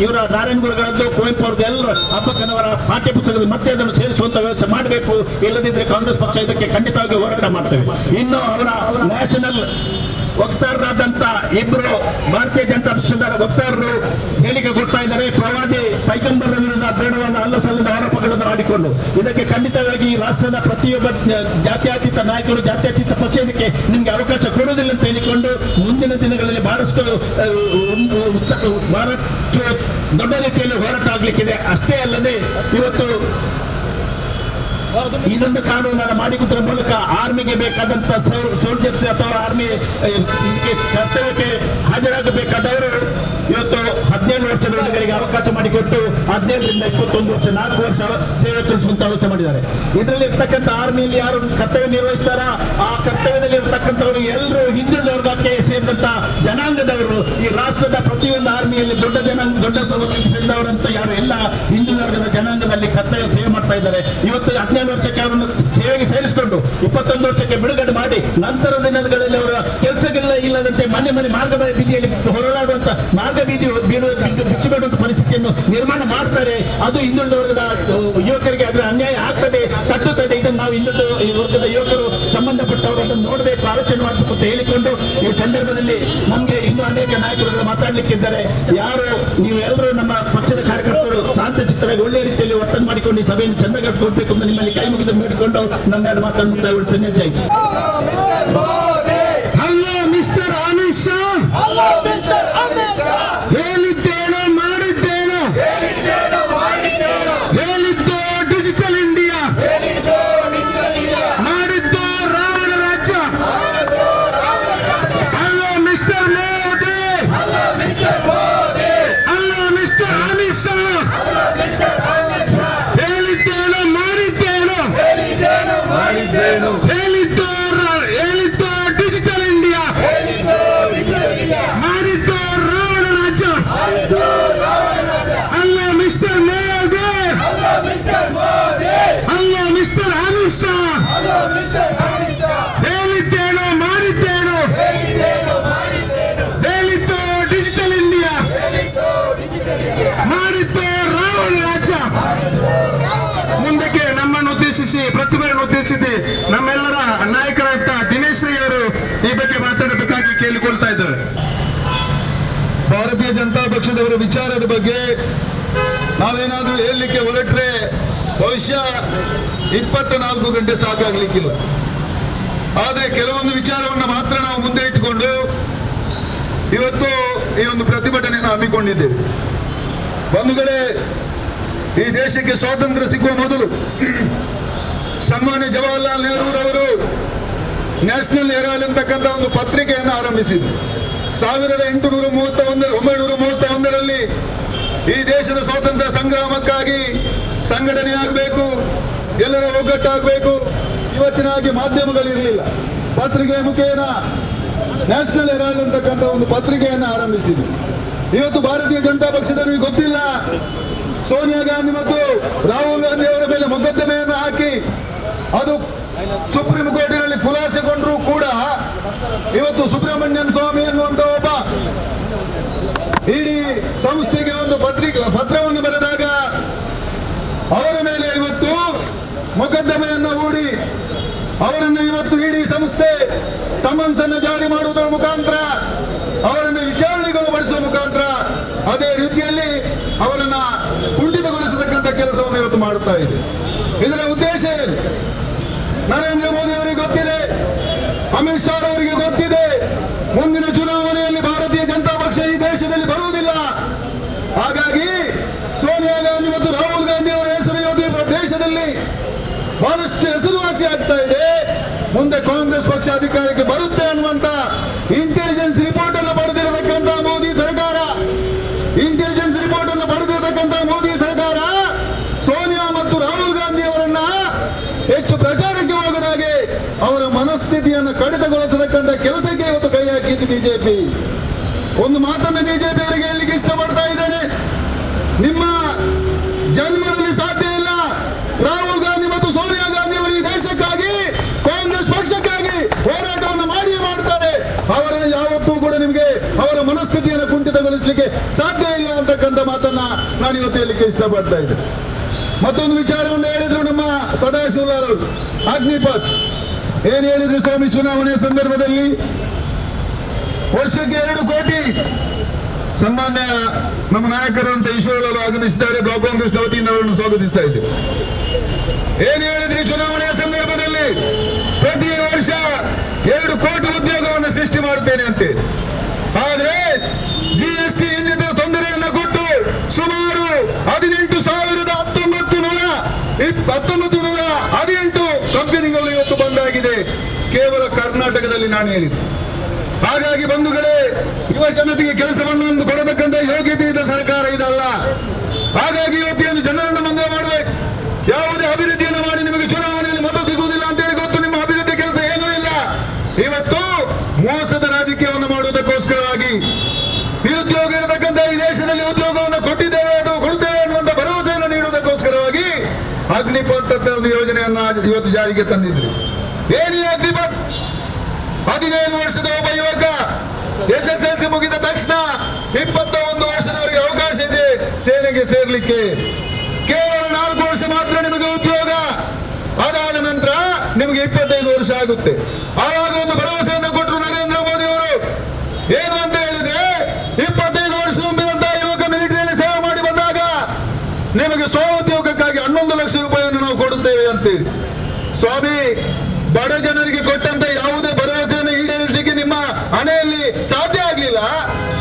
ಇವರ ನಾರಾಯಣ ಗುರುಗಳದ್ದು, ಕುವೆಂಪು ಅವ್ರದ್ದು ಎಲ್ಲರೂ ಅಂಬೇಡ್ಕರ್ ಪಾಠ್ಯ ಪುಸ್ತಕದಲ್ಲಿ ಮತ್ತೆ ಅದನ್ನು ಸೇರಿಸುವಂತ ವ್ಯವಸ್ಥೆ ಮಾಡಬೇಕು. ಇಲ್ಲದಿದ್ರೆ ಕಾಂಗ್ರೆಸ್ ಪಕ್ಷ ಇದಕ್ಕೆ ಖಂಡಿತವಾಗಿ ಹೋರಾಟ ಮಾಡ್ತೇವೆ. ಇನ್ನು ಅವರ ನ್ಯಾಷನಲ್ ವಕ್ತಾರರಾದಂತ ಇಬ್ಬರು ಭಾರತೀಯ ಜನತಾ ಪಕ್ಷದ ವಕ್ತಾರರು ಹೇಳಿಕೆ ಕೊಡ್ತಾ ಇದ್ದಾರೆ. ಪ್ರವಾದಿ ಪೈಗಂಬರರ ವಿರುದ್ಧ ಬೇಡವಾದ ಅಲ್ಲ ಸಲ್ಲದ ಆರೋಪಗಳನ್ನು ಮಾಡಿಕೊಂಡು ಇದಕ್ಕೆ ಖಂಡಿತವಾಗಿ ಈ ರಾಷ್ಟ್ರದ ಪ್ರತಿಯೊಬ್ಬ ಜಾತ್ಯತೀತ ನಾಯಕರು, ಜಾತ್ಯತೀತ ಪಕ್ಷ ಇದಕ್ಕೆ ನಿಮ್ಗೆ ಅವಕಾಶ ಕೊಡುವುದಿಲ್ಲ ಅಂತ ಹೇಳಿಕೊಂಡು ಮುಂದಿನ ದಿನಗಳಲ್ಲಿ ಬಹಳಷ್ಟು ದೊಡ್ಡ ರೀತಿಯಲ್ಲಿ ಹೋರಾಟ ಆಗ್ಲಿಕ್ಕಿದೆ. ಅಷ್ಟೇ ಅಲ್ಲದೆ ಇವತ್ತು ಇದೊಂದು ಕಾನೂನನ್ನು ಮಾಡಿಕೊಡುವ ಮೂಲಕ ಆರ್ಮಿಗೆ ಬೇಕಾದಂತ ಸೋಲ್ಜರ್ಸ್ ಅಥವಾ ಆರ್ಮಿ ಕರ್ತವ್ಯಕ್ಕೆ ಹಾಜರಾಗಬೇಕಾದವರು ಇವತ್ತು 17 ವರ್ಷದವರೆಗೆ ಅವಕಾಶ ಮಾಡಿಕೊಟ್ಟು 17ರಿಂದ 21 ವರ್ಷ 4 ವರ್ಷ ಸೇವೆ ಸಲ್ಲಿಸುವಂತ ವ್ಯವಸ್ಥೆ ಮಾಡಿದ್ದಾರೆ. ಇದರಲ್ಲಿ ಇರ್ತಕ್ಕಂಥ ಆರ್ಮಿಯಲ್ಲಿ ಯಾರು ಕರ್ತವ್ಯ ನಿರ್ವಹಿಸ್ತಾರ, ಆ ಕರ್ತವ್ಯದಲ್ಲಿ ಇರ್ತಕ್ಕಂಥವರು ಎಲ್ಲರೂ ಹಿಂದುಳಿದ ವರ್ಗಕ್ಕೆ ಸೇರಿದಂತ ಜನಾಂಗದವರು. ಈ ರಾಷ್ಟ್ರದ ಪ್ರತಿಯೊಂದು ಆರ್ಮಿಯಲ್ಲಿ ದೊಡ್ಡ ವರ್ಗಕ್ಕೆ ಸೇರಿದವರಂತ ಯಾರು ಎಲ್ಲ ಹಿಂದುಳಿದ ವರ್ಗದ ಜನಾಂಗದಲ್ಲಿ ಕರ್ತವ್ಯ ಸೇವೆ ಮಾಡ್ತಾ ಇದ್ದಾರೆ. ಇವತ್ತು 17 ವರ್ಷಕ್ಕೆ ಅವರನ್ನು ಸೇವೆಗೆ ಸೇರಿಸಿಕೊಂಡು 21 ವರ್ಷಕ್ಕೆ ಬಿಡುಗಡೆ ಮಾಡಿ ನಂತರ ದಿನಗಳಲ್ಲಿ ಅವರ ಕೆಲಸಗಳಿಲ್ಲ ಇಲ್ಲದಂತೆ ಮನೆ ಮಾರ್ಗ ಬೀದಿಯಲ್ಲಿ ಹೊರಲಾಡುವಂತ ಮಾರ್ಗ ಬೀದಿ ಬಿಚ್ಚುಬಿಡುವಂತ ಪರಿಸ್ಥಿತಿಯನ್ನು ನಿರ್ಮಾಣ ಮಾಡ್ತಾರೆ. ಅದು ಹಿಂದುಳಿದ ವರ್ಗದ ಯುವಕರಿಗೆ ಅದರ ಅನ್ಯಾಯ ಆಗ್ತದೆ, ತಟ್ಟುತ್ತದೆ. ಇದನ್ನು ನಾವು ಹಿಂದುಳಿದ ವರ್ಗದ ಯುವಕರು ಸಂಬಂಧಪಟ್ಟವರನ್ನು ನೋಡಬೇಕು, ಆಲೋಚನೆ ಮಾಡಬೇಕು ಅಂತ ಹೇಳಿಕೊಂಡು ಈ ಸಂದರ್ಭದಲ್ಲಿ ನಮಗೆ ಇನ್ನೂ ಅನೇಕ ನಾಯಕರುಗಳು ಮಾತಾಡ್ಲಿಕ್ಕಿದ್ದಾರೆ. ಯಾರು ನೀವು ಎಲ್ಲರೂ ನಮ್ಮ ಪಕ್ಷದ ಕಾರ್ಯಕರ್ತರು ಶಾಂತ ಚಿತ್ತರಾಗಿ ಒಳ್ಳೆ ರೀತಿಯಲ್ಲಿ ವರ್ತನೆ ಮಾಡಿಕೊಂಡು ಈ ಸಭೆಯನ್ನು ಚಂದಗಟ್ಟು ಕೊಡಬೇಕು ಅಂತ ನಿಮ್ಮಲ್ಲಿ ಕೈ ಮುಗಿದು ಬೇಡಿಕೊಂಡು ನಮ್ಮೆರಡು ಮಾತನ್ನು ಮುಕ್ತಾಯಗೊಳಿಸಿ ಜೈ. ಹೇಳಿದ್ದೇನೋ ಮಾಡಿದ್ದೇನೋ, ಹೇಳಿದ್ದು ಡಿಜಿಟಲ್ ಇಂಡಿಯಾ, ಮಾಡಿದ್ದು ರಾವಣ ರಾಜ್ಯ. ಅಲ್ಲೋ ಮಿಸ್ಟರ್ ಮೋದಿ, ಅಲ್ಲೋ ಮಿಸ್ಟರ್ ಅಮಿತ್ ಶಾ, ಹೇಳಿದ್ದೇನೋ ಮಾಡಿದ್ದೇನೋ, ಹೇಳಿದ್ದು ಡಿಜಿಟಲ್ ಇಂಡಿಯಾ, ಮಾಡಿದ್ದು ರಾವಣ ರಾಜ್ಯ. ಅಲ್ಲೋ ಮಿಸ್ಟರ್ ಮೋದಿ, ಅಲ್ಲೋ ಮಿಸ್ಟರ್ ಅಮಿತ್ ಶಾ, ಹೇಳಿದ್ದೇನೋ ಮಾಡಿದ್ದೇನೋ, ಹೇಳಿದ್ದು ಡಿಜಿಟಲ್ ಇಂಡಿಯಾ, ಮಾಡಿದ್ದು ರಾವಣ ರಾಜ್ಯ. ಮುಂದಕ್ಕೆ ನಮ್ಮನ್ನು ಉದ್ದೇಶಿಸಿ, ಪ್ರತಿಭೆಯನ್ನು ಉದ್ದೇಶಿಸಿ ನಮ್ಮೆಲ್ಲರ ನಾಯಕರಾದ ದಿನೇಶ್ ರೈ ಅವರು ಈ ಬಗ್ಗೆ ಮಾತಾಡಬೇಕಾಗಿ ಕೇಳಿಕೊಳ್ತಾ ಇದ್ದಾರೆ. ಭಾರತೀಯ ಜನತಾ ಪಕ್ಷದವರ ವಿಚಾರದ ಬಗ್ಗೆ ನಾವೇನಾದ್ರೂ ಹೇಳಲಿಕ್ಕೆ ಹೊರಟ್ರೆ ಬಹುಶಃ 24 ಗಂಟೆ ಸಾಕಾಗ್ಲಿಕ್ಕಿಲ್ಲ. ಆದರೆ ಕೆಲವೊಂದು ವಿಚಾರವನ್ನು ಮಾತ್ರ ನಾವು ಮುಂದೆ ಇಟ್ಟುಕೊಂಡು ಇವತ್ತು ಈ ಒಂದು ಪ್ರತಿಭಟನೆಯನ್ನು ಹಮ್ಮಿಕೊಂಡಿದ್ದೇವೆ. ಬಂಧುಗಳೇ, ಈ ದೇಶಕ್ಕೆ ಸ್ವಾತಂತ್ರ್ಯ ಸಿಗುವ ಮೊದಲು ಸನ್ಮಾನ್ಯ ಜವಾಹರ್ಲಾಲ್ ನೆಹರೂರವರು ನ್ಯಾಷನಲ್ ಹೆರಾಲ್ಡ್ ಅಂತಕ್ಕಂಥ ಒಂದು ಪತ್ರಿಕೆಯನ್ನು ಆರಂಭಿಸಿದರು. 1931ರಲ್ಲಿ ಈ ದೇಶದ ಸ್ವಾತಂತ್ರ್ಯ ಸಂಗ್ರಾಮಕ್ಕಾಗಿ ಸಂಘಟನೆ ಆಗಬೇಕು, ಎಲ್ಲರ ಒಗ್ಗಟ್ಟಾಗಬೇಕು. ಇವತ್ತಿನ ಹಾಗೆ ಮಾಧ್ಯಮಗಳಿರಲಿಲ್ಲ. ಪತ್ರಿಕೆ ಮುಖೇನ ನ್ಯಾಷನಲ್ ಹೆರಾಲ್ಡ್ ಅಂತಕ್ಕಂಥ ಒಂದು ಪತ್ರಿಕೆಯನ್ನು ಆರಂಭಿಸಿದ್ರು. ಇವತ್ತು ಭಾರತೀಯ ಜನತಾ ಪಕ್ಷದವರಿಗೆ ಗೊತ್ತಿಲ್ಲ, ಸೋನಿಯಾ ಗಾಂಧಿ ಮತ್ತು ರಾಹುಲ್ ಗಾಂಧಿ ಅವರ ಮೇಲೆ ಮೊಕದ್ದಮೆಯನ್ನು ಹಾಕಿ ಅದು ಸುಪ್ರೀಂ ಕೋರ್ಟಿನಲ್ಲಿ ಖುಲಾಸೆಗೊಂಡರೂ ಕೂಡ ಇವತ್ತು ಸುಬ್ರಹ್ಮಣ್ಯನ್ ಸ್ವಾಮಿ ಎನ್ನುವಂತ ಒಬ್ಬ ಇಡೀ ಸಂಸ್ಥೆಗೆ ಒಂದು ಪತ್ರವನ್ನು ಬರೆದಾಗ ಅವರ ಮೇಲೆ ಇವತ್ತು ಮೊಕದ್ದಮೆಯನ್ನು ಹೂಡಿ ಅವರನ್ನು ಇವತ್ತು ಇಡೀ ಸಂಸ್ಥೆ ಸಮನ್ಸ್ ಅನ್ನು ಜಾರಿ ಮಾಡುವುದರ ಮುಖಾಂತರ ಅವರನ್ನು ವಿಚಾರಣೆಗೊಳಪಡಿಸುವ ಮುಖಾಂತರ ಅದೇ ರೀತಿಯಲ್ಲಿ ಅವರನ್ನ ಕುಂಠಿತಗೊಳಿಸತಕ್ಕಂಥ ಕೆಲಸವನ್ನು ಇವತ್ತು ಮಾಡುತ್ತಾ ಇದೆ. ಇದರ ಉದ್ದೇಶ ಏನು? ನರೇಂದ್ರ ಮೋದಿ ಅವರಿಗೆ ಗೊತ್ತಿದೆ, ಅಮಿತ್ ಶಾ ಅವರಿಗೆ ಗೊತ್ತಿದೆ, ಮುಂದಿನ ಚುನಾವಣೆಯಲ್ಲಿ ಭಾರತೀಯ ಜನತಾ ಪಕ್ಷ ಈ ದೇಶದಲ್ಲಿ ಬರುವುದಿಲ್ಲ. ಹಾಗಾಗಿ ಸೋನಿಯಾ ಗಾಂಧಿ ಮತ್ತು ರಾಹುಲ್ ಗಾಂಧಿ ಅವರ ಹೆಸರು ಇವತ್ತು ದೇಶದಲ್ಲಿ ಬಹಳಷ್ಟು ಹೆಸರುವಾಸಿ ಆಗ್ತಾ ಇದೆ. ಮುಂದೆ ಕಾಂಗ್ರೆಸ್ ಪಕ್ಷ ಅಧಿಕಾರಕ್ಕೆ ಬರುತ್ತೆ ಅನ್ನುವಂತ ಇಂಟೆಲಿಜೆನ್ಸ್ ರಿಪೋರ್ಟ್ ಅನ್ನು ಪಡೆದಿರತಕ್ಕಂತ ಮೋದಿ ಸರ್ಕಾರ, ಸೋನಿಯಾ ಮತ್ತು ರಾಹುಲ್ ಗಾಂಧಿ ಅವರನ್ನ ಹೆಚ್ಚು ಪ್ರಚಾರಕ್ಕೆ ಹೋಗದಾಗೆ ಅವರ ಮನಸ್ಥಿತಿಯನ್ನು ಕಡಿತಗೊಳಿಸತಕ್ಕಂಥ ಕೆಲಸಕ್ಕೆ ಇವತ್ತು ಕೈ ಹಾಕಿದ್ದು ಬಿಜೆಪಿ. ಒಂದು ಮಾತನ್ನು ಬಿಜೆಪಿ ಅವರಿಗೆ ಹೇಳಲಿಕ್ಕೆ ಇಷ್ಟಪಡ್ತಾ ಇದ್ದೇನೆ, ನಿಮ್ಮ ಜನ್ಮದಲ್ಲಿ ಸಾಧ್ಯ ಇಲ್ಲ ರಾಹುಲ್ ಗಾಂಧಿ ಮತ್ತು ಸೋನಿಯಾ ಗಾಂಧಿ ಅವರು ಈ ದೇಶಕ್ಕಾಗಿ ಕಾಂಗ್ರೆಸ್ ಪಕ್ಷಕ್ಕಾಗಿ ಹೋರಾಟವನ್ನು ಮಾಡಿಯೇ ಮಾಡ್ತಾರೆ. ಅವರನ್ನು ಯಾವತ್ತೂ ಕೂಡ ನಿಮಗೆ ಅವರ ಮನಸ್ಥಿತಿಯನ್ನು ಕುಂಠಿತಗೊಳಿಸಲಿಕ್ಕೆ ಸಾಧ್ಯ ಇಲ್ಲ ಅಂತಕ್ಕಂಥ ಮಾತನ್ನ ನಾನು ಇವತ್ತು ಹೇಳಲಿಕ್ಕೆ ಇಷ್ಟಪಡ್ತಾ ಇದ್ದೇನೆ. ಮತ್ತೊಂದು ವಿಚಾರವನ್ನು ಹೇಳಿದ್ರು ನಮ್ಮ ಸದಾಶಿವಲಾಲ್ ಅವರು, ಅಗ್ನಿಪಥ್ ಏನ್ ಹೇಳಿದ್ರು ಸ್ವಾಮಿ, ಚುನಾವಣೆ ಸಂದರ್ಭದಲ್ಲಿ ವರ್ಷಕ್ಕೆ 2 ಕೋಟಿ. ಸನ್ಮಾನ್ಯ ನಮ್ಮ ನಾಯಕರಂತ ಈಶ್ವರಲಾಲ್ ಆಗಮಿಸಿದ್ದಾರೆ, ಬ್ಲಾಕ್ ಕಾಂಗ್ರೆಸ್ ವತಿಯಿಂದ ಅವರನ್ನು ಸ್ವಾಗತಿಸ್ತಾ ಇದ್ದೇವೆ. ಏನ್ ಹೇಳಿದ್ರಿ ಚುನಾವಣೆಯ ಸಂದರ್ಭದಲ್ಲಿ? ಪ್ರತಿ ವರ್ಷ 2 ಕೋಟಿ ಉದ್ಯೋಗವನ್ನು ಸೃಷ್ಟಿ ಮಾಡುತ್ತೇನೆ ಅಂತ. ಆದ್ರೆ GST ಇನ್ನಿತರ ತೊಂದರೆಯನ್ನು ಕೊಟ್ಟು ಸುಮಾರು 1918 ಕಂಪನಿಗಳು ಇವತ್ತು ಬಂದಾಗಿದೆ ಕೇವಲ ಕರ್ನಾಟಕದಲ್ಲಿ, ನಾನು ಹೇಳಿದ್ದು. ಹಾಗಾಗಿ ಬಂಧುಗಳೇ, ಯುವ ಜನತೆಗೆ ಕೆಲಸವನ್ನು ಕೊಡತಕ್ಕಂಥ ಯೋಗ್ಯತೆ ಇದ್ದ ಸರ್ಕಾರ ಇದಲ್ಲ. ಹಾಗಾಗಿ ಇವತ್ತೇನು ಜನರನ್ನು ಮಂಗ ಮಾಡಬೇಕು, ಯಾವುದೇ ಅಭಿವೃದ್ಧಿಯನ್ನು ಮಾಡಿ ನಿಮಗೆ ಚುನಾವಣೆಯಲ್ಲಿ ಮತ ಸಿಗುವುದಿಲ್ಲ ಅಂತ ಹೇಳಿ ಗೊತ್ತು, ನಿಮ್ಮ ಅಭಿವೃದ್ಧಿ ಕೆಲಸ ಏನೂ ಇಲ್ಲ. ಇವತ್ತು ಮೋಸದ ರಾಜಕೀಯವನ್ನು ಮಾಡುವುದಕ್ಕೋಸ್ಕರವಾಗಿ ನಿರುದ್ಯೋಗ ಇರತಕ್ಕಂಥ ಈ ದೇಶದಲ್ಲಿ ಉದ್ಯೋಗವನ್ನು ಕೊಟ್ಟಿದ್ದೇವೆ, ಅದು ಕೊಡುತ್ತೇವೆ ಅನ್ನುವಂಥ ಭರವಸೆಯನ್ನು ನೀಡುವುದಕ್ಕೋಸ್ಕರವಾಗಿ ಅಗ್ನಿಪಥ್ ಅಂತ ಒಂದು ಯೋಜನೆಯನ್ನ ಇವತ್ತು ಜಾರಿಗೆ ತಂದಿದ್ರು. ಏನಿ ಅಗ್ನಿಪಥ್? 17 ವರ್ಷದ ಒಬ್ಬ ಯುವಕ SSLC ಮುಗಿದ ತಕ್ಷಣ 21 ವರ್ಷದವರಿಗೆ ಅವಕಾಶ ಇದೆ ಸೇನೆಗೆ ಸೇರ್ಲಿಕ್ಕೆ. ಕೇವಲ 4 ವರ್ಷ ಮಾತ್ರ ನಿಮಗೆ ಉದ್ಯೋಗ, ಅದಾದ ನಂತರ ನಿಮಗೆ 25 ವರ್ಷ ಆಗುತ್ತೆ. ಆವಾಗ ಒಂದು ಭರವಸೆಯನ್ನು ಕೊಟ್ಟರು ನರೇಂದ್ರ ಮೋದಿ ಅವರು. ಏನು ಅಂತ ಹೇಳಿದ್ರೆ, 25 ವರ್ಷ ತುಂಬಿದಂತಹ ಯುವಕ ಮಿಲಿಟರಿಯಲ್ಲಿ ಸೇವೆ ಮಾಡಿ ಬಂದಾಗ ನಿಮಗೆ ಸ್ವಉದ್ಯೋಗಕ್ಕಾಗಿ 11 ಲಕ್ಷ ರೂಪಾಯಿಯನ್ನು ನಾವು ಕೊಡುತ್ತೇವೆ ಅಂತೇಳಿ. ಸ್ವಾಮಿ, ಬಡ ಜನರಿಗೆ ಕೊಟ್ಟಂತ ಯಾವುದೇ ಭರವಸೆಯನ್ನು ಈಡೇರಿಸಲಿಕ್ಕೆ ನಿಮ್ಮ ಹಣೆಯಲ್ಲಿ ಸಾಧ್ಯ ಆಗ್ಲಿಲ್ಲ,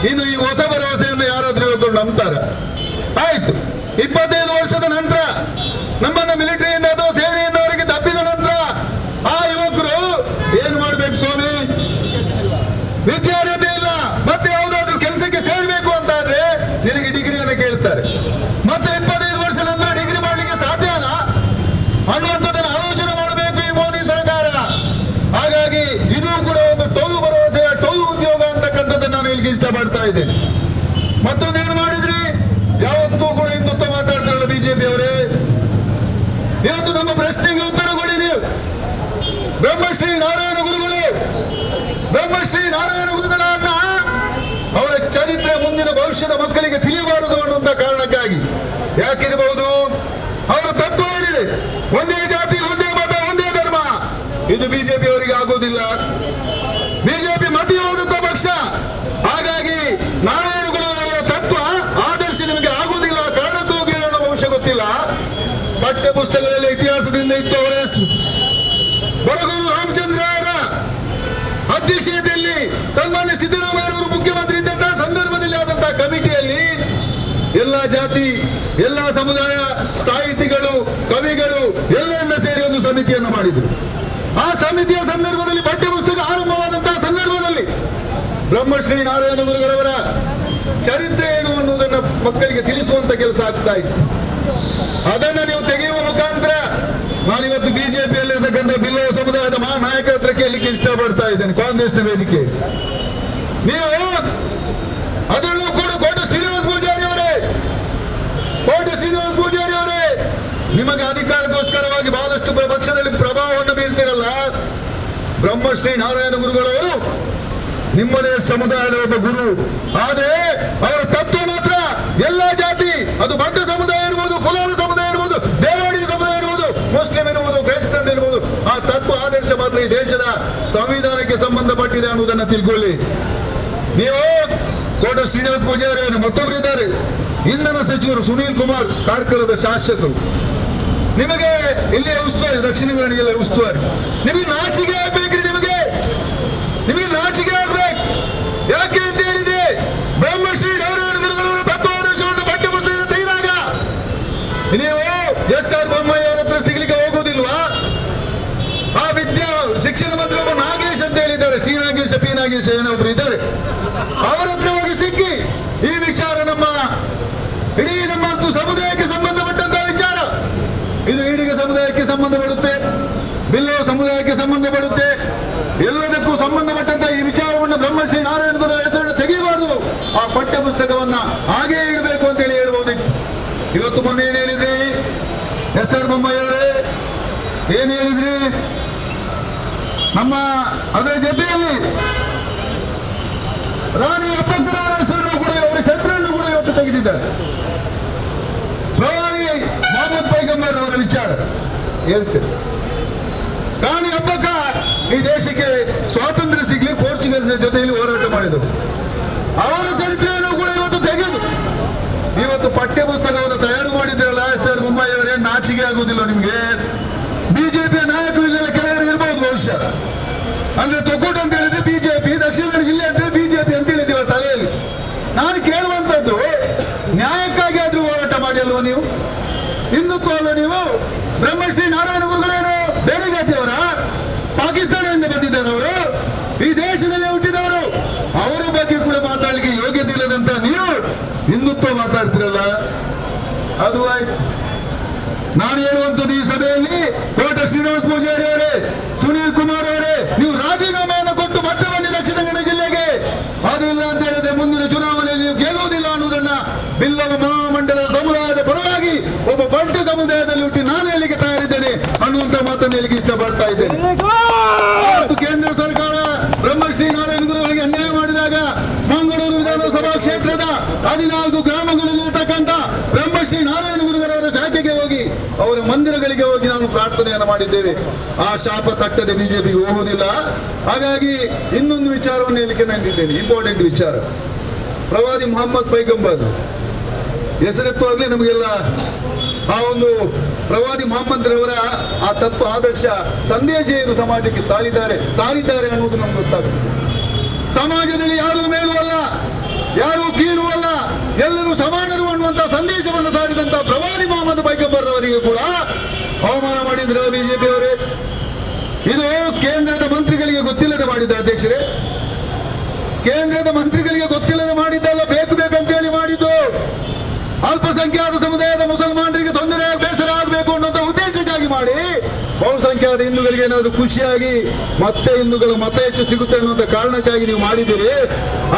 ಇನ್ನು ಈ ಹೊಸ ಭರವಸೆಯನ್ನು ಯಾರಾದ್ರೂ ಇವತ್ತು ನಂಬ್ತಾರ? ಆಯ್ತು, 25 ವರ್ಷದ ನಂತರ ನಮ್ಮನ್ನ ಮಿಲಿಟರಿಯಿಂದ ಅಥವಾ ಸೇನೆಯಿಂದ ಅವರಿಗೆ ತಪ್ಪಿದ ನಂತರ ಆ ಯುವಕರು ಏನು ಮಾಡ್ಬೇಕು ಸ್ವಾಮಿ? ವಿದ್ಯಾರ್ಹತೆ ಇಲ್ಲ, ಮತ್ತೆ ಯಾವುದಾದ್ರೂ ಕೆಲಸಕ್ಕೆ ಸೇರಬೇಕು ಅಂತ ಆದ್ರೆ ನಿನಗೆ ಡಿಗ್ರಿಯನ್ನು ಕೇಳ್ತಾರೆ. ಮತ್ತೆ 25 ವರ್ಷ ನಂತರ ಡಿಗ್ರಿ ಮಾಡ್ಲಿಕ್ಕೆ ಸಾಧ್ಯನಾ ಅನ್ನುವಂಥದ್ದನ್ನು ಆಲೋಚನೆ ಮಾಡಬೇಕು ಈ ಮೋದಿ ಸರ್ಕಾರ. ಹಾಗಾಗಿ ಇದು ಕೂಡ ಒಂದು ಟೊಳ್ಳು ಭರವಸೆ, ಟೊಳ್ಳು ಉದ್ಯೋಗ ಅಂತಕ್ಕಂಥದ್ದನ್ನು ನಾನು ಇಲ್ಲಿಗೆ ಇಷ್ಟಪಡ್ತಾ ಇದ್ದೇನೆ. ಮತ್ತೊಂದೇನು ಮಾಡಿದ್ರಿ? ಯಾವತ್ತೂ ಕೂಡ ಹಿಂದುತ್ವ ಮಾತಾಡ್ತಾರಲ್ಲ ಬಿಜೆಪಿ ಅವರೇ. ಇವತ್ತು ನಮ್ಮ ಪ್ರಶ್ನೆಗೆ ಉತ್ತರ ಕೊಡಿ ನೀವು. ಬ್ರಹ್ಮಶ್ರೀ ನಾರಾಯಣ ಗುರುಗಳನ್ನ ಅವರ ಚರಿತ್ರೆ ಮುಂದಿನ ಭವಿಷ್ಯದ ಮಕ್ಕಳಿಗೆ ತಿಳಿಯಬಾರದು ಅನ್ನುವಂತ ಕಾರಣಕ್ಕಾಗಿ ಯಾಕಿರಬಹುದು, ಅವರ ತತ್ವ ಏನಿದೆ, ಒಂದೇ ಜಾತಿ, ಒಂದೇ ಮತ, ಒಂದೇ ಧರ್ಮ, ಇದು ಬಿಜೆಪಿ ಅವರಿಗೆ ಆಗೋದಿಲ್ಲ. ಬಿಜೆಪಿ ಮತೀಯವಾದಂತಹ ಪಕ್ಷ. ಹಾಗಾಗಿ ನಾರಾಯಣಗುರು ಅವರ ತತ್ವ ಆದರ್ಶ ನಿಮಗೆ ಆಗುವುದಿಲ್ಲ, ಕಾರಣಕ್ಕೂ ಅನ್ನೋ ವಂಶ ಗೊತ್ತಿಲ್ಲ. ಪಠ್ಯ ಪುಸ್ತಕದಲ್ಲಿ ಇತಿಹಾಸದಿಂದ ಇತ್ತು ಅವರ ಹೆಸರು. ಬರಗೂರು ರಾಮಚಂದ್ರ ಅವರ ಅಧ್ಯಕ್ಷತೆಯಲ್ಲಿ ಸನ್ಮಾನ್ಯ ಸಿದ್ದರಾಮಯ್ಯ ಅವರು ಮುಖ್ಯಮಂತ್ರಿ ಇದ್ದಂತಹ ಸಂದರ್ಭದಲ್ಲಿ ಆದಂತಹ ಕಮಿಟಿಯಲ್ಲಿ ಎಲ್ಲಾ ಜಾತಿ ಎಲ್ಲ ಸಮುದಾಯ ಸಾಹಿತಿಗಳು, ಕವಿಗಳು ಎಲ್ಲರನ್ನ ಸೇರಿ ಒಂದು ಸಮಿತಿಯನ್ನು ಮಾಡಿದ್ರು. ಆ ಸಮಿತಿಯ ಸಂದರ್ಭದಲ್ಲಿ ಪಠ್ಯಪುಸ್ತಕ ಆರಂಭವಾದಂತಹ ಸಂದರ್ಭದಲ್ಲಿ ಬ್ರಹ್ಮಶ್ರೀ ನಾರಾಯಣ ಗುರುಗಳವರ ಚರಿತ್ರೆ ಏನು ಅನ್ನುವುದನ್ನು ಮಕ್ಕಳಿಗೆ ತಿಳಿಸುವಂತ ಕೆಲಸ ಆಗ್ತಾ ಇತ್ತು. ಅದನ್ನ ನೀವು ತೆಗೆಯುವ ಮುಖಾಂತರ ನಾನಿವತ್ತು ಬಿಜೆಪಿಯಲ್ಲಿರ್ತಕ್ಕಂಥ ಬಿಲ್ಲವ ಸಮುದಾಯದ ನಾಯಕರ ಹತ್ರ ಕೇಳಲಿಕ್ಕೆ ಇಷ್ಟಪಡ್ತಾ ಇದ್ದೇನೆ. ಕಾಂಗ್ರೆಸ್ನ ವೇದಿಕೆ ನೀವು ಅದರಲ್ಲೂ ಕೂಡ ಕೋಟೆ ಶ್ರೀನಿವಾಸ ಪೂಜಾರಿ ಅವರೇ ನಿಮಗೆ ಅಧಿಕಾರಕ್ಕೋಸ್ಕರವಾಗಿ ಬಹಳಷ್ಟು ಪಕ್ಷದಲ್ಲಿ ಪ್ರಭಾವವನ್ನು ಬೀರ್ತಿರಲ್ಲ. ಬ್ರಹ್ಮಶ್ರೀ ನಾರಾಯಣ ಗುರುಗಳವರು ನಿಮ್ಮದೇ ಸಮುದಾಯದ ಒಬ್ಬ ಗುರು. ಆದ್ರೆ ಅವರ ತತ್ವ ಮಾತ್ರ ಎಲ್ಲ ಜಾತಿ, ಅದು ಬಡ್ಡ ಸಮುದಾಯ ಇರ್ಬೋದು, ಕುಲಾಲ ಸಮುದಾಯ ಇರ್ಬೋದು, ದೇವವಾಡಿ ಸಮುದಾಯ ಇರ್ಬೋದು, ಮುಸ್ಲಿಂ ಇರ್ಬೋದು, ಕ್ರೈಸ್ತರು ಇರ್ಬೋದು, ಆ ತತ್ವ ಆದರ್ಶ ಮಾತ್ರ ಈ ದೇಶದ ಸಂವಿಧಾನಕ್ಕೆ ಸಂಬಂಧಪಟ್ಟಿದೆ ಅನ್ನುವುದನ್ನು ತಿಳ್ಕೊಳ್ಳಿ. ನೀವು ಕೋಟೆ ಶ್ರೀನಿವಾಸ ಪೂಜಾರಿ ಮತ್ತೊಬ್ಬರು ಇದ್ದಾರೆ, ಇಂಧನ ಸಚಿವರು ಸುನೀಲ್ ಕುಮಾರ್, ಕಾರ್ಕಳದ ಶಾಸಕರು. ನಿಮಗೆ ಇಲ್ಲೇ ಉಸ್ತುವಾರಿ, ದಕ್ಷಿಣ ಕನ್ನಡಿಗೆಲ್ಲ ಉಸ್ತುವಾರಿ. ನಿಮಗೆ ನಾಚಿಕೆ ಆಗ್ಬೇಕ್ರಿ, ನಿಮಗೆ ನಾಚಿಕೆ ಆಗ್ಬೇಕು. ಯಾಕೆ ಅಂತ ಹೇಳಿದ್ರೆ ಬ್ರಹ್ಮಶ್ರೀ ನಾರಾಯಣ ಗುರುಗಳವರ ತತ್ವಾದರ್ಶವನ್ನು ಪಠ್ಯಪುಸ್ತಕದಿಂದ ತೆಗೆದಾಗ ನೀವು ಎಸ್.ಆರ್. ಬೊಮ್ಮಾಯಿ ಅವರ ಹತ್ರ ಸಿಗ್ಲಿಕ್ಕೆ ಹೋಗೋದಿಲ್ವಾ? ಆ ಶಿಕ್ಷಣ ಮಂತ್ರಿ ಒಬ್ಬ ನಾಗೇಶ್ ಅಂತ ಹೇಳಿದ್ದಾರೆ, ಸಿ ನಾಗೇಶ, ಪಿ ನಾಗೇಶ ಏನೊಬ್ರು ಇದ್ದಾರೆ. ಅವರ ಹತ್ರ ಹೋಗಿ ಸಿಕ್ಕಿ ಈ ವಿಚಾರ ಇಡೀ ನಮ್ಮ ಸಮುದಾಯಕ್ಕೆ ಸಂಬಂಧಪಟ್ಟಂತಹ ವಿಚಾರ, ಇದು ಈಡಿಗ ಸಮುದಾಯಕ್ಕೆ ಸಂಬಂಧಪಡುತ್ತೆ, ಬಿಲ್ಲವ ಸಮುದಾಯಕ್ಕೆ ಸಂಬಂಧಪಡುತ್ತೆ, ಎಲ್ಲದಕ್ಕೂ ಸಂಬಂಧಪಟ್ಟಂತ ಈ ವಿಚಾರವನ್ನು ಬ್ರಹ್ಮಶ್ರೀ ನಾರಾಯಣ ಗುರುಗಳ ಹೆಸರನ್ನು ತೆಗೆಯಬಾರದು, ಆ ಪಠ್ಯ ಪುಸ್ತಕವನ್ನ ಹಾಗೇ ಇಡಬೇಕು ಅಂತ ಹೇಳ್ಬೋದು. ಇವತ್ತು ಮೊನ್ನೆ ಏನ್ ಹೇಳಿದ್ರಿ ಎಸ್.ಆರ್. ಬೊಮ್ಮಾಯಿ ಅವರೇ, ಏನ್ ಹೇಳಿದ್ರಿ? ನಮ್ಮ ಅದರ ಜೊತೆಯಲ್ಲಿ ರಾಣಿ ಅಪ್ಪಕ್ಕರವರ ಹೆಸರನ್ನು ಕೂಡ, ಅವರ ಛತ್ರವನ್ನು ಕೂಡ ಇವತ್ತು ತೆಗೆದಿದ್ದಾರೆ. ಪ್ರವಾದಿ ಮೊಹಮ್ಮದ್ ಪೈಗಂಬರ್ ಅವರ ವಿಚಾರ ಹೇಳ್ತೇವೆ. ರಾಣಿ ಅಬ್ಬಕ್ಕ ಈ ದೇಶಕ್ಕೆ ಸ್ವಾತಂತ್ರ್ಯ ಸಿಗ್ಲಿ ಪೋರ್ಚುಗೀಸ್ ಜೊತೆಯಲ್ಲಿ ಹೋರಾಟ ಮಾಡಿದರು. ಅವರ ಚರಿತ್ರೆಯನ್ನು ಕೂಡ ಇವತ್ತು ತೆಗೆದು ಇವತ್ತು ಪಠ್ಯ ಪುಸ್ತಕವನ್ನು ತಯಾರು ಮಾಡಿದ್ರಲ್ಲ ಎಸ್.ಆರ್. ಬೊಮ್ಮಾಯಿ ಅವರೇ, ನಾಚಿಕೆ ಆಗುವುದಿಲ್ಲ ನಿಮ್ಗೆ? ಬಿಜೆಪಿಯ ನಾಯಕರು ಇಲ್ಲೆಲ್ಲ ಕೆಳಗಡೆ ಇರ್ಬೋದು ಬಹುಶಃ, ಅಂದ್ರೆ ತೊಕ್ಕೋಟು ಅಂತ ಹೇಳಿದ್ರೆ ಬಿಜೆಪಿ, ದಕ್ಷಿಣ ಕನ್ನಡ ಜಿಲ್ಲೆ ಅಂತ ಬಿಜೆಪಿ ಅಂತ ಹೇಳಿದ್ದೀವ ತಲೆಯಲ್ಲಿ. ನಾನು ಕೇಳುವಂತದ್ದು, ನ್ಯಾಯಕ್ಕಾಗಿ ಆದ್ರೂ ಹೋರಾಟ ಮಾಡಿ ಅಲ್ವ ನೀವು? ಹಿಂದುತ್ವ ಅಲ್ವ ನೀವು? ಬ್ರಹ್ಮಶ್ರೀ ನಾರಾಯಣ ಗುರುಗಳೇನು ಬೇರೆ ಜಾತಿಯವರ? ಪಾಕಿಸ್ತಾನದಿಂದ ಬಂದಿದ್ದಾರೆ ಅವರು, ಈ ದೇಶದಲ್ಲಿ ಹುಟ್ಟಿದವರು. ಅವರ ಬಗ್ಗೆ ಕೂಡ ಮಾತಾಡಲಿಕ್ಕೆ ಯೋಗ್ಯತೆ ಇಲ್ಲದಂತ ನೀವು ಹಿಂದುತ್ವ ಮಾತಾಡ್ತಿರಲ್ಲ, ಅದು ಆಯ್ತು. ನಾನು ಹೇಳುವಂಥದ್ದು ಈ ಸಭೆಯಲ್ಲಿ ಕೋಟೆ ಶ್ರೀನಿವಾಸ ಪೂಜಾರಿ ಅವರೇ, ಸುನೀಲ್ ಕುಮಾರ್ ಅವರೇ, ನೀವು ರಾಜೀನಾಮೆಯನ್ನು ಕೊಟ್ಟು ಮತ್ತೆ ಬನ್ನಿ ದಕ್ಷಿಣ ಕನ್ನಡ ಜಿಲ್ಲೆಗೆ. ಅದು ಇಲ್ಲ ಅಂತ ಹೇಳಿದ್ರೆ ಮುಂದಿನ ಚುನಾವಣೆಯಲ್ಲಿ ನೀವು ಗೆಲ್ಲುವುದಿಲ್ಲ ಅನ್ನುವುದನ್ನ ಬಿಲ್ಲವ ಮಹಾಮಂಡಲದ ಸಮುದಾಯದ ಪರವಾಗಿ ಒಬ್ಬ ಬಂಟ ಸಮುದಾಯದಲ್ಲಿ ಹುಟ್ಟಿ ನಾನು ಹೇಳಿಕೆ ತಯಾರಿದ್ದೇನೆ ಅನ್ನುವಂತ ಮಾತನ್ನು ಹೇಳಿಕೆ ಇಷ್ಟಪಡ್ತಾ ಇದ್ದೇನೆ. ಮತ್ತು ಕೇಂದ್ರ ಸರ್ಕಾರ ಬ್ರಹ್ಮಶ್ರೀ ನಾರಾಯಣ ಗುರುಗಳಿಗೆ ಅನ್ಯಾಯ ಮಾಡಿದಾಗ ಮಂಗಳೂರು ವಿಧಾನಸಭಾ ಕ್ಷೇತ್ರದ 14 ಗ್ರಾಮಗಳಲ್ಲಿರ್ತಕ್ಕಂಥ ಬ್ರಹ್ಮಶ್ರೀ ನಾರಾಯಣ ಗುರುಗಳವರ ಶಾಖೆಗೆ ಹೋಗಿ, ಅವರ ಮಂದಿರಗಳಿಗೆ ಹೋಗಿ ನಾವು ಪ್ರಾರ್ಥನೆಯನ್ನು ಮಾಡಿದ್ದೇವೆ. ಆ ಶಾಪ ತಟ್ಟದೆ ಬಿಜೆಪಿಗೆ ಹೋಗುವುದಿಲ್ಲ. ಹಾಗಾಗಿ ಇನ್ನೊಂದು ವಿಚಾರವನ್ನು ಹೇಳಿಕೆ ನಂದಿದ್ದೇನೆ, ಇಂಪಾರ್ಟೆಂಟ್ ವಿಚಾರ. ಪ್ರವಾದಿ ಮೊಹಮ್ಮದ್ ಪೈಗಂಬರ್ ಹೆಸರೆತ್ತುವಾಗಲೇ ನಮಗೆಲ್ಲ ಆ ಒಂದು ಪ್ರವಾದಿ ಮೊಹಮ್ಮದ್ ರವರ ಆ ತತ್ವ ಆದರ್ಶ ಸಂದೇಶ ಏನು ಸಮಾಜಕ್ಕೆ ಸಾರಿದ್ದಾರೆ ಅನ್ನೋದು ನಮ್ಗೆ ಗೊತ್ತಾಗುತ್ತೆ. ಸಮಾಜದಲ್ಲಿ ಯಾರೂ ಮೇಲೂ ಅಲ್ಲ, ಯಾರೂ ಕೀಳು ಅಲ್ಲ, ಎಲ್ಲರೂ ಸಮಾನರು ಅನ್ನುವಂತಹ ಸಂದೇಶವನ್ನು ಸಾರಿದಂತಹ ಪ್ರವಾದಿ ಮೊಹಮ್ಮದ್ ಪೈಗಂಬರ್ ಅವರಿಗೆ ಕೂಡ ಅವಮಾನ ಮಾಡಿದ್ರು ಬಿಜೆಪಿ ಅವರೇ. ಇದು ಕೇಂದ್ರದ ಮಂತ್ರಿಗಳಿಗೆ ಗೊತ್ತಿಲ್ಲದೆ ಮಾಡಿದ್ದ ಅಧ್ಯಕ್ಷರೇ, ಕೇಂದ್ರದ ಮಂತ್ರಿಗಳಿಗೆ ಗೊತ್ತಿಲ್ಲದೆ ಮಾಡಿದ್ದಲ್ಲ, ಬೇಕು ಬೇಕಂತ ಹೇಳಿ ಮಾಡಿದ್ದು. ಅಲ್ಪಸಂಖ್ಯಾತ ಸಮುದಾಯದ ಮುಸಲ್ಮಾನರಿಗೆ ತೊಂದರೆ ಬೇಸರ ಆಗಬೇಕು ಅನ್ನುವಂಥ ಉದ್ದೇಶಕ್ಕಾಗಿ ಮಾಡಿ, ಬಹುಸಂಖ್ಯಾತ ಹಿಂದೂಗಳಿಗೆ ಏನಾದರೂ ಖುಷಿಯಾಗಿ ಮತ್ತೆ ಹಿಂದೂಗಳ ಮತ ಹೆಚ್ಚು ಸಿಗುತ್ತೆ ಅನ್ನುವಂಥ ಕಾರಣಕ್ಕಾಗಿ ನೀವು ಮಾಡಿದ್ದೀರಿ.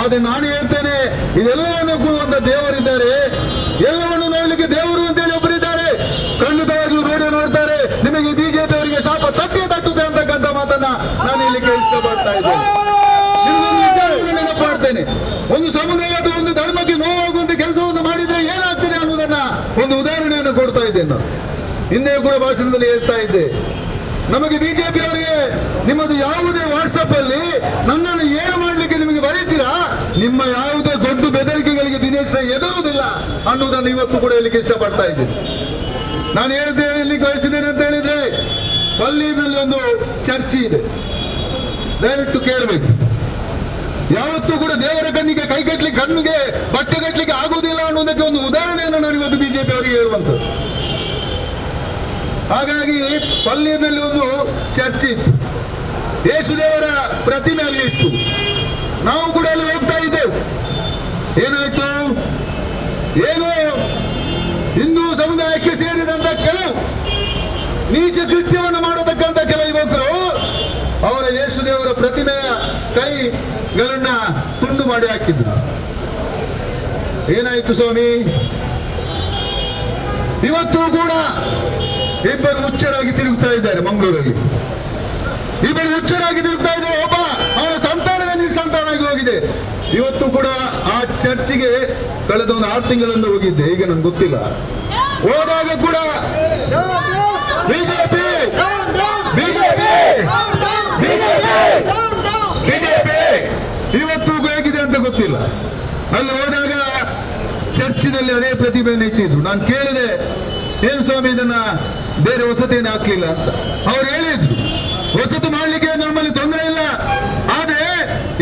ಆದ್ರೆ ನಾನು ಹೇಳ್ತೇನೆ, ಇದೆಲ್ಲವನ್ನು ಕೊಡುವಂತ ದೇವರಿದ್ದಾರೆ, ಎಲ್ಲವನ್ನು ನೋಡಲಿಕ್ಕೆ ದೇವರು ಅಂತೇಳಿ ಒಬ್ಬರಿದ್ದಾರೆ. ಖಂಡಿತವಾಗಿಯೂ ನೋಡ್ತಾರೆ. ನಿಮಗೆ ಬಿಜೆಪಿ ಅವರಿಗೆ ಶಾಪ ತಟ್ಟುತ್ತೆ ಅಂತಕ್ಕಂಥ ಮಾತನ್ನ ನಾನು ಇಲ್ಲಿ ಇಷ್ಟಪಡ್ತಾ ಇದ್ದೇನೆ. ನಿಮ್ಗೊಂದು ವಿಚಾರವನ್ನು ನೆನಪಾಡ್ತೇನೆ. ಒಂದು ಸಮುದಾಯ ಅಥವಾ ಒಂದು ಧರ್ಮಕ್ಕೆ ನೋವಾಗುವಂತ ಕೆಲಸವನ್ನು ಮಾಡಿದ್ರೆ ಏನಾಗ್ತದೆ ಅನ್ನೋದನ್ನ ಒಂದು ಉದಾಹರಣೆಯನ್ನು ಕೊಡ್ತಾ ಇದ್ದೇನೆ. ನಾನು ಹಿಂದೆ ಕೂಡ ಭಾಷಣದಲ್ಲಿ ಹೇಳ್ತಾ ಇದ್ದೆ, ನಮಗೆ ಬಿಜೆಪಿ ಅವರಿಗೆ ನಿಮ್ಮದು ಯಾವುದೇ ವಾಟ್ಸಪ್ ಅಲ್ಲಿ ನನ್ನನ್ನು ಏನು ಮಾಡ್ಲಿಕ್ಕೆ ನಿಮಗೆ ಬರೀತೀರಾ, ನಿಮ್ಮ ಯಾವುದೇ ದೊಡ್ಡ ಬೆದರಿಕೆಗಳಿಗೆ ದಿನೇಶ್ ರೈ ಎದುರುವುದಿಲ್ಲ ಅನ್ನೋದನ್ನು ಇವತ್ತು ಕೂಡ ಹೇಳಲಿಕ್ಕೆ ಇಷ್ಟಪಡ್ತಾ ಇದ್ದೀನಿ. ನಾನು ಹೇಳಲಿಕ್ಕೆ ಬಯಸಿದ್ದೇನೆ ಅಂತ ಹೇಳಿದ್ರೆ, ಪಲ್ಲಿನಲ್ಲಿ ಒಂದು ಚರ್ಚ್ ಇದೆ, ದಯವಿಟ್ಟು ಕೇಳಬೇಕು. ಯಾವತ್ತೂ ಕೂಡ ದೇವರ ಕಣ್ಣಿಗೆ ಕೈ ಕಟ್ಟಲಿಕ್ಕೆ ಕಣ್ಣಿಗೆ ಬಟ್ಟೆ ಕಟ್ಟಲಿಕ್ಕೆ ಆಗುವುದಿಲ್ಲ ಅನ್ನೋದಕ್ಕೆ ಒಂದು ಉದಾಹರಣೆಯನ್ನು ನಾನು ಇವತ್ತು ಬಿಜೆಪಿ ಅವರಿಗೆ ಹೇಳುವಂಥದ್ದು. ಹಾಗಾಗಿ ಪಲ್ಲೀರ್ನಲ್ಲಿ ಒಂದು ಚರ್ಚ್ ಇತ್ತು, ಯೇಸುದೇವರ ಪ್ರತಿಮೆ ಅಲ್ಲಿ ಇತ್ತು. ನಾವು ಕೂಡ ಅಲ್ಲಿ ಹೋಗ್ತಾ ಇದ್ದೆವು. ಏನಾಯ್ತು? ಏನು ಹಿಂದೂ ಸಮುದಾಯಕ್ಕೆ ಸೇರಿದಂತ ಕೆಲವು ನೀಚ ಕೃತ್ಯವನ್ನು ಮಾಡತಕ್ಕಂಥ ಕೆಲವು ಯುವಕರು ಅವರ ಯೇಸುದೇವರ ಪ್ರತಿಮೆಯ ಕೈಗಳನ್ನ ತುಂಡು ಮಾಡಿ ಹಾಕಿದ್ರು. ಏನಾಯ್ತು ಸ್ವಾಮಿ? ಇವತ್ತು ಕೂಡ ಇಬ್ಬರು ಹುಚ್ಚರಾಗಿ ತಿರುಗುತ್ತಾ ಇದ್ದಾರೆ ಮಂಗಳೂರಲ್ಲಿ. ಇಬ್ಬರು ಹುಚ್ಚರಾಗಿ ತಿರುಗ್ತಾ ಇದ್ದಾರೆ. ಒಬ್ಬ ಅವನ ಸಂತಾನವೇ ನಿಸ್ಸಂತಾನ ಆಗಿ ಹೋಗಿದೆ. ಇವತ್ತು ಕೂಡ ಆ ಚರ್ಚಿಗೆ ಕಳೆದ ಒಂದು 6 ತಿಂಗಳಿಂದ ಹೋಗಿದ್ದೆ, ಈಗ ನನ್ಗೆ ಗೊತ್ತಿಲ್ಲ. ಹೋದಾಗ ಕೂಡ ಬಿಜೆಪಿ ಇವತ್ತು ಹೇಗಿದೆ ಅಂತ ಗೊತ್ತಿಲ್ಲ. ಅಲ್ಲಿ ಹೋದಾಗ ಚರ್ಚಿನಲ್ಲಿ ಅದೇ ಪ್ರತಿಭೆಯನ್ನು ಇಟ್ಟಿದ್ರು. ನಾನು ಕೇಳಿದೆ, ಏನು ಸ್ವಾಮಿ ಇದನ್ನ ಬೇರೆ ವಸತಿಯನ್ನು ಹಾಕ್ಲಿಲ್ಲ ಅಂತ. ಅವ್ರು ಹೇಳಿದ್ರು, ವಸತಿ ಮಾಡ್ಲಿಕ್ಕೆ ನಮ್ಮಲ್ಲಿ ತೊಂದರೆ ಇಲ್ಲ, ಆದ್ರೆ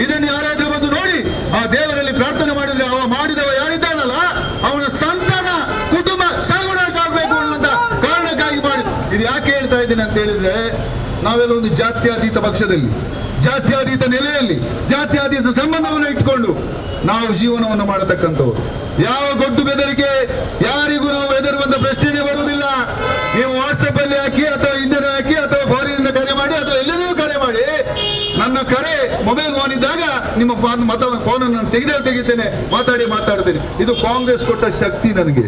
ಇದನ್ನು ಯಾರಾದ್ರೂ ಬಂದು ನೋಡಿ ಆ ದೇವರಲ್ಲಿ ಪ್ರಾರ್ಥನೆ ಮಾಡಿದ್ರೆ ಅವ ಮಾಡಿದವ ಯಾರಿದ್ದಾನಲ್ಲ ಅವನ ಸಂತಾನ ಕುಟುಂಬ ಸರ್ವನಾಶ ಆಗ್ಬೇಕು ಅನ್ನುವಂತ ಕಾರಣಕ್ಕಾಗಿ ಮಾಡಿ. ಇದು ಯಾಕೆ ಹೇಳ್ತಾ ಇದ್ದೀನಿ ಅಂತ ಹೇಳಿದ್ರೆ, ನಾವೆಲ್ಲ ಒಂದು ಜಾತ್ಯತೀತ ಪಕ್ಷದಲ್ಲಿ, ಜಾತ್ಯತೀತ ನೆಲೆಯಲ್ಲಿ, ಜಾತ್ಯತೀತ ಸಂಬಂಧವನ್ನು ಇಟ್ಕೊಂಡು ನಾವು ಜೀವನವನ್ನು ಮಾಡತಕ್ಕಂಥವ್ರು. ಯಾವ ಗೊಡ್ಡು ಬೆದರಿಕೆ ಯಾರಿಗೂ ನಾವು ಹೆದರುವಂತ ಪ್ರಶ್ನೆನೇ ಬರುವುದಿಲ್ಲ. ನೀವು ವಾಟ್ಸಪ್ ಅಲ್ಲಿ ಹಾಕಿ ಅಥವಾ ಇಂದಿನ ಹಾಕಿ ಅಥವಾ ಫಾರಿನಿಂದ ಕರೆ ಮಾಡಿ ಅಥವಾ ಎಲ್ಲರಿಗೂ ಕರೆ ಮಾಡಿ, ನನ್ನ ಕರೆ ಮೊಬೈಲ್ ಫೋನ್ ಇದ್ದಾಗ ನಿಮ್ಮ ಫೋನ್ ಅನ್ನು ತೆಗೆತೇನೆ, ಮಾತಾಡ್ತೇನೆ. ಇದು ಕಾಂಗ್ರೆಸ್ ಕೊಟ್ಟ ಶಕ್ತಿ ನನಗೆ.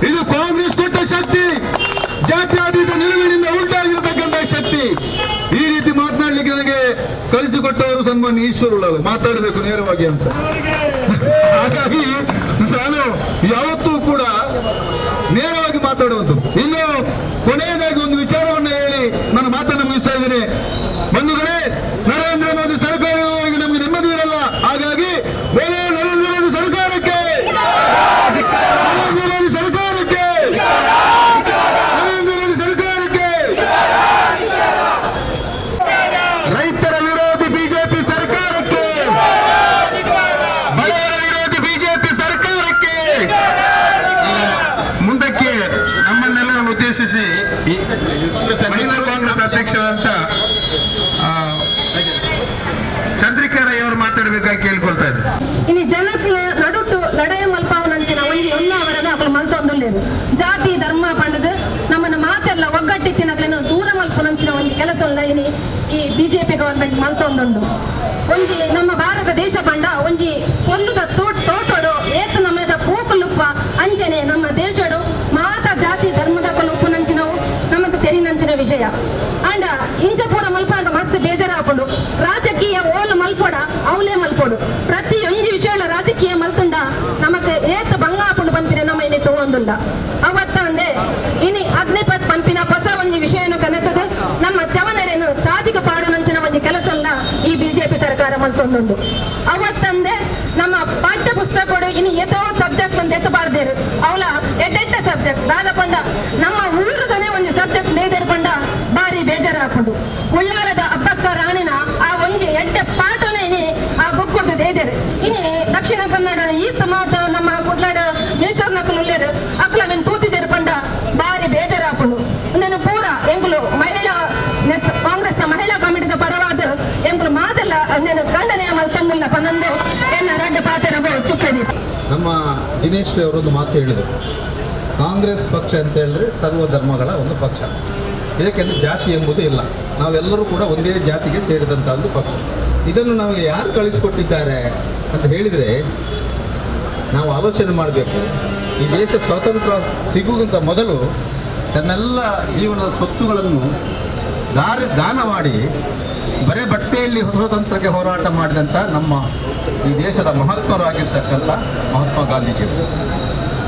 ಇದು ಕಾಂಗ್ರೆಸ್ ಕೊಟ್ಟ ಶಕ್ತಿ, ಜಾತ್ಯತೀತ ನಿಲುವಿನಿಂದ ಉಂಟಾಗಿರತಕ್ಕಂಥ ಶಕ್ತಿ. ಈ ರೀತಿ ಮಾತನಾಡ್ಲಿಕ್ಕೆ ನನಗೆ ಕಲಿಸಿಕೊಟ್ಟವರು ಸನ್ಮಾನ್ಯ ಈಶ್ವರಲ್ಲ, ಮಾತಾಡಬೇಕು ನೇರವಾಗಿ ಅಂತ. ಹಾಗಾಗಿ ನಾನು ಯಾವತ್ತೂ ಕೂಡ ನೇರವಾಗಿ ಮಾತಾಡುವುದು. ಇನ್ನು ಕೊನೆಯದಾಗಿ ಒಂದು ವಿಚಾರವನ್ನು ಹೇಳಿ ನನ್ನ ಮಾತನ್ನು ಮುಗಿಸ್ತಾ ಇದ್ದೇನೆ. ಬಂಧುಗಳೇ, ನರೇಂದ್ರ ಮೋದಿ ಸರ್ಕಾರವಾಗಿ ನಮಗೆ ನೆಮ್ಮದಿ ಇರಲ್ಲ. ಹಾಗಾಗಿ ನರೇಂದ್ರ ಮೋದಿ ಸರ್ಕಾರಕ್ಕೆ, ನರೇಂದ್ರ ಮೋದಿ ಸರ್ಕಾರಕ್ಕೆ, ನರೇಂದ್ರ ಮೋದಿ ಸರ್ಕಾರಕ್ಕೆ, ರೈತರ ವಿರೋಧಿ ಬಿಜೆಪಿ ಸರ್ಕಾರಕ್ಕೆ, ಬಡವರ ವಿರೋಧಿ ಬಿಜೆಪಿ ಸರ್ಕಾರಕ್ಕೆ. ಮುಂದಕ್ಕೆ ನಮ್ಮನ್ನೆಲ್ಲರನ್ನು ಉದ್ದೇಶಿಸಿ ಮಹಿಳಾ ಕಾಂಗ್ರೆಸ್ ಅಧ್ಯಕ್ಷರಾದಂತ ಚಂದ್ರಿಕಾ ರೈ ಅವರು ಮಾತಾಡಬೇಕಾಗಿ ಕೇಳ್ಕೊಳ್ತಾ ಇದ್ದಾರೆ. ಇನ್ನು ಜನಕ್ಕೆ ನಡುಟು ಲಡಾಯ ಮಲ್ಪಾವನಂಚಿನ ಒಂಜಿ ಅವರನ್ನು ಅಕಲು ಮಲ್ತೊಂದುಲ್ಲೇರು. ಜಾತಿ ಧರ್ಮ ಪಂಡದು ನಮ್ಮನ್ನು ಮಾತೆಲ್ಲ ಒಗ್ಗಟ್ಟಿತ್ತಿನಗ್ಲೇನು ದೂರ ಮಲ್ಪನಂಚಿನ ಒಂಜಿ ಕೆಲಸ ಇನಿ ಈ ಬಿಜೆಪಿ ಗವರ್ಮೆಂಟ್ ಮಲ್ತೊಂದುಂಡು. ಒಂಜಿ ನಮ್ಮ ಭಾರತ ದೇಶ ಪಂಡ ಒಂಜಿ ಪೊಲ್ಲುದ ತೋಟೋಡು ಏತು ನಮ್ಮದ ಪೂಕುಲುಪ್ಪ ಅಂಜನೆ ನಮ್ಮ ದೇಶಡು ಮಾತ ಜಾತಿ ಧರ್ಮದ ಕಲುಪ್ಪುನಂಚಿನವು ನಮಗೆ ತೆರಿನಂಚಿನ ವಿಷಯ. ಅಂಡ ಇಂಚಪೂರ ಮಲ್ಪನಾಗ ಮಸ್ತ್ ಬೇಜಾರಾಪುಂಡು. ರಾಜಕೀಯ ಓಲು ಮಲ್ಪೊಡ ಅವಲೇ ಮಲ್ಪೊಡು. ಪ್ರತಿಯೊಂದು ವಿಷಯ ರಾಜಕೀಯ ಮಲ್ತುಂಡ ನಮಗೆ ಏತ್ ಬಂಗಾಪುಂಡು ಪಂಪಿನ ನಮ್ಮ ಇನಿ ತಗೊಂದುಂಡ. ಅವತ್ತಂದೆ ಇನಿ ಅಗ್ನಿಪತ್ ಪಂಪಿನ ಹೊಸ ಒಂಜಿ ವಿಷಯನು ಕನೆತದು ನಮ್ಮ ಚವನರೇನು ಸಾಧಿಕ ಪಾಡುನಂಚಿನ ಒಂಜಿ ಕೆಲಸ ಈ ಬಿಜೆಪಿ ಸರ್ಕಾರ ಮಲ್ತೊಂದುಂಡು. ಅವತ್ತಂದೆ ನಮ್ಮ ಪಾಠ್ಯ ಪುಸ್ತಕ ಇನಿ ಎತ್ತೋ ಸಬ್ಜೆಕ್ಟ್ ಒಂದು ಎತ್ತಬಾರ್ದೇರು ಅವಳ ಎಡ್ಡೆಡ್ಡ ಸಬ್ಜೆಕ್ಟ್ ದಾದ ಪಂಡ ನಮ್ಮ ಊರುದನೆ ಒಂದು ಸಬ್ಜೆಕ್ಟ್ ನೇದೇರು ಪಂಡ ಬಾರಿ ಬೇಜಾರಾಪುಂಡು. ಉಳ್ಳಾಲದ ಹಬ್ಬಕ್ಕ ರಾಣಿನ ಆ ಒಂಜಿ ಎಡ್ಡೆ ಪಾಠನೇ ಇನಿ ಆ ಬುಕ್ ಕೊಟ್ಟು ದೇದೇರು. ಇನಿ ದಕ್ಷಿಣ ಕನ್ನಡ ಈತ್ ಮಾತು ನಮ್ಮ ಕುಡ್ಲಾಡ ಮಿನಿಸ್ಟರ್ ನಕಲು ಉಳ್ಳೇರು ಅಕ್ಲವೆನ್ ತೂತಿ ಸೇರು ಪಂಡ ಬಾರಿ ಬೇಜಾರಾಪುಂಡು. ನಾನು ಪೂರ ಎಂಗುಲು ಮಹಿಳಾ ಕಾಂಗ್ರೆಸ್ ಮಹಿಳಾ ಕಮಿಟಿದ ಪರವಾದ ಎಂಗುಲು ಮಾತೆಲ್ಲ ನಾನು ಖಂಡನೆ ಮಲ್ತಂದುಲ್ಲ ಪನ್ನೊಂದು ಎನ್ನ ರಡ್ಡ ಪಾತೆರಗೋ ಚುಕ್ಕದಿ. ನಮ್ಮ ದಿನೇಶ್ ಅವರೊಂದು ಮಾತು ಹೇಳಿದರು, ಕಾಂಗ್ರೆಸ್ ಪಕ್ಷ ಅಂತ ಹೇಳಿದ್ರೆ ಸರ್ವ ಧರ್ಮಗಳ ಒಂದು ಪಕ್ಷ. ಇದಕ್ಕೆಂದು ಜಾತಿ ಎಂಬುದು ಇಲ್ಲ, ನಾವೆಲ್ಲರೂ ಕೂಡ ಒಂದೇ ಜಾತಿಗೆ ಸೇರಿದಂಥ ಒಂದು ಪಕ್ಷ. ಇದನ್ನು ನಮಗೆ ಯಾರು ಕಳಿಸಿಕೊಟ್ಟಿದ್ದಾರೆ ಅಂತ ಹೇಳಿದರೆ ನಾವು ಆಲೋಚನೆ ಮಾಡಬೇಕು. ಈ ದೇಶ ಸ್ವಾತಂತ್ರ್ಯ ಸಿಗುವಂಥ ಮೊದಲು ತನ್ನೆಲ್ಲ ಜೀವನದ ಸ್ವತ್ತುಗಳನ್ನು ದಾನ ಮಾಡಿ ಬರೇ ಬಟ್ಟೆಯಲ್ಲಿ ಸ್ವಾತಂತ್ರ್ಯಕ್ಕೆ ಹೋರಾಟ ಮಾಡಿದಂಥ ನಮ್ಮ ಈ ದೇಶದ ಮಹಾತ್ಮರಾಗಿರ್ತಕ್ಕಂಥ ಮಹಾತ್ಮ ಗಾಂಧೀಜಿಯವರು.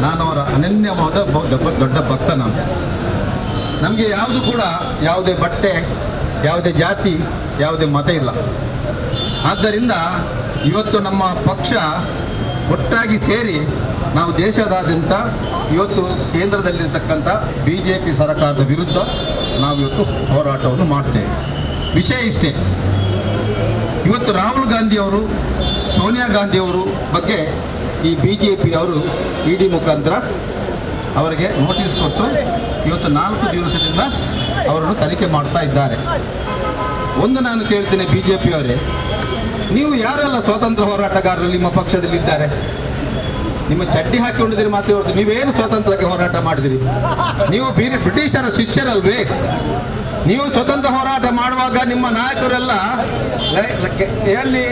ನಾನು ಅವರ ಅನನ್ಯವಾದ ದೊಡ್ಡ ಭಕ್ತ. ನಮಗೆ ಯಾವುದು ಕೂಡ ಯಾವುದೇ ಬಟ್ಟೆ, ಯಾವುದೇ ಜಾತಿ, ಯಾವುದೇ ಮತ ಇಲ್ಲ. ಆದ್ದರಿಂದ ಇವತ್ತು ನಮ್ಮ ಪಕ್ಷ ಒಟ್ಟಾಗಿ ಸೇರಿ ನಾವು ದೇಶದಾದ್ಯಂತ ಇವತ್ತು ಕೇಂದ್ರದಲ್ಲಿರ್ತಕ್ಕಂಥ ಬಿಜೆಪಿ ಸರ್ಕಾರದ ವಿರುದ್ಧ ನಾವು ಇವತ್ತು ಹೋರಾಟವನ್ನು ಮಾಡ್ತೇವೆ. ವಿಷಯ ಇಷ್ಟೇ, ಇವತ್ತು ರಾಹುಲ್ ಗಾಂಧಿ ಅವರು, ಸೋನಿಯಾ ಗಾಂಧಿ ಅವರು ಬಗ್ಗೆ ಈ BJP ಅವರು ED ಮುಖಾಂತರ ಅವರಿಗೆ ನೋಟಿಸ್ ಕೊಟ್ಟು ಇವತ್ತು 4 ದಿವಸದಿಂದ ಅವರನ್ನು ತನಿಖೆ ಮಾಡ್ತಾ ಇದ್ದಾರೆ. ಒಂದು ನಾನು ಕೇಳ್ತೇನೆ, BJP ಅವರೇ, ನೀವು ಯಾರೆಲ್ಲ ಸ್ವಾತಂತ್ರ್ಯ ಹೋರಾಟಗಾರರು ನಿಮ್ಮ ಪಕ್ಷದಲ್ಲಿದ್ದಾರೆ? ನಿಮ್ಮ ಚಡ್ಡಿ ಹಾಕಿಕೊಂಡಿದ್ದೀರಿ ಮಾತ್ರ ಹೊರತು ನೀವೇನು ಸ್ವಾತಂತ್ರ್ಯಕ್ಕೆ ಹೋರಾಟ ಮಾಡಿದಿರಿ? ನೀವು ಬ್ರಿಟಿಷರ ಶಿಷ್ಯರಲ್ವೇ? ನೀವು ಸ್ವತಂತ್ರ ಹೋರಾಟ ಮಾಡುವಾಗ ನಿಮ್ಮ ನಾಯಕರೆಲ್ಲ ಎಲ್ಲಿ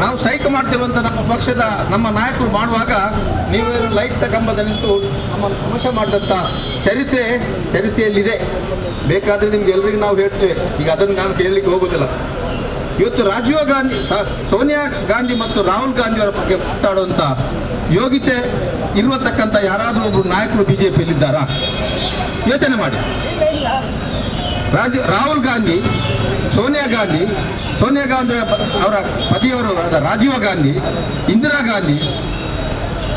ನಾವು ಸ್ಟ್ರೈಕ್ ಮಾಡ್ತಿರುವಂಥ ನಮ್ಮ ಪಕ್ಷದ ನಮ್ಮ ನಾಯಕರು ಮಾಡುವಾಗ ನೀವೇನು ಲೈಟ್ ಕಂಬದಲ್ಲಿ ನಿಂತು ನಮ್ಮನ್ನು ವಿಮರ್ಶೆ ಮಾಡಿದಂಥ ಚರಿತ್ರೆಯಲ್ಲಿದೆ. ಬೇಕಾದರೆ ನಿಮ್ಗೆ ಎಲ್ರಿಗೂ ನಾವು ಹೇಳ್ತೇವೆ, ಈಗ ಅದನ್ನು ನಾನು ಕೇಳಲಿಕ್ಕೆ ಹೋಗೋದಿಲ್ಲ. ಇವತ್ತು ರಾಜೀವ್ ಗಾಂಧಿ, ಸೋನಿಯಾ ಗಾಂಧಿ ಮತ್ತು ರಾಹುಲ್ ಗಾಂಧಿ ಅವರ ಬಗ್ಗೆ ಮಾತಾಡುವಂಥ ಯೋಗ್ಯತೆ ಇರುವತಕ್ಕಂಥ ಯಾರಾದರೂ ಒಬ್ಬರು ನಾಯಕರು BJPಯಲ್ಲಿದ್ದಾರಾ? ಯೋಚನೆ ಮಾಡಿ. ರಾಹುಲ್ ಗಾಂಧಿ, ಸೋನಿಯಾ ಗಾಂಧಿ ಅವರ ಪತಿಯವರು ರಾಜೀವ್ ಗಾಂಧಿ, ಇಂದಿರಾ ಗಾಂಧಿ,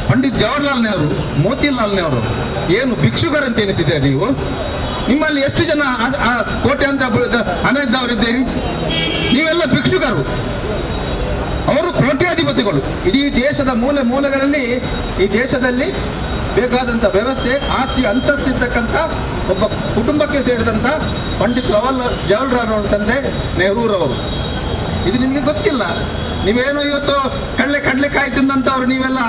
ಪಂಡಿತ್ ಜವಾಹರ್ಲಾಲ್ ನೆಹರು, ಮೋತಿಲಾಲ್ ನೆಹರು ಏನು ಭಿಕ್ಷುಕರಂತ ಎನಿಸಿದ್ದೀರಾ ನೀವು? ನಿಮ್ಮಲ್ಲಿ ಎಷ್ಟು ಜನ ಕೋಟ್ಯಾಂತರ ಹಣ ಇದ್ದವರಿದ್ದೀರಿ? ನೀವೆಲ್ಲ ಭಿಕ್ಷುಕರು. ಅವರು ಕೋಟ್ಯಾಧಿಪತಿಗಳು. ಇಡೀ ದೇಶದ ಮೂಲೆ ಮೂಲೆಗಳಲ್ಲಿ ಈ ದೇಶದಲ್ಲಿ ಬೇಕಾದಂಥ ವ್ಯವಸ್ಥೆ, ಆಸ್ತಿ, ಅಂತಸ್ತಿರ್ತಕ್ಕಂಥ ಒಬ್ಬ ಕುಟುಂಬಕ್ಕೆ ಸೇರಿದಂಥ ಪಂಡಿತ್ ಜವಾಹರ್ಲಾಲ್ ತಂದೆ ನೆಹರೂರವರು. ಇದು ನಿಮಗೆ ಗೊತ್ತಿಲ್ಲ. ನೀವೇನೋ ಇವತ್ತು ಕಡಲೆಕಾಯಿ ತಿಂದಂಥವ್ರು ನೀವೆಲ್ಲ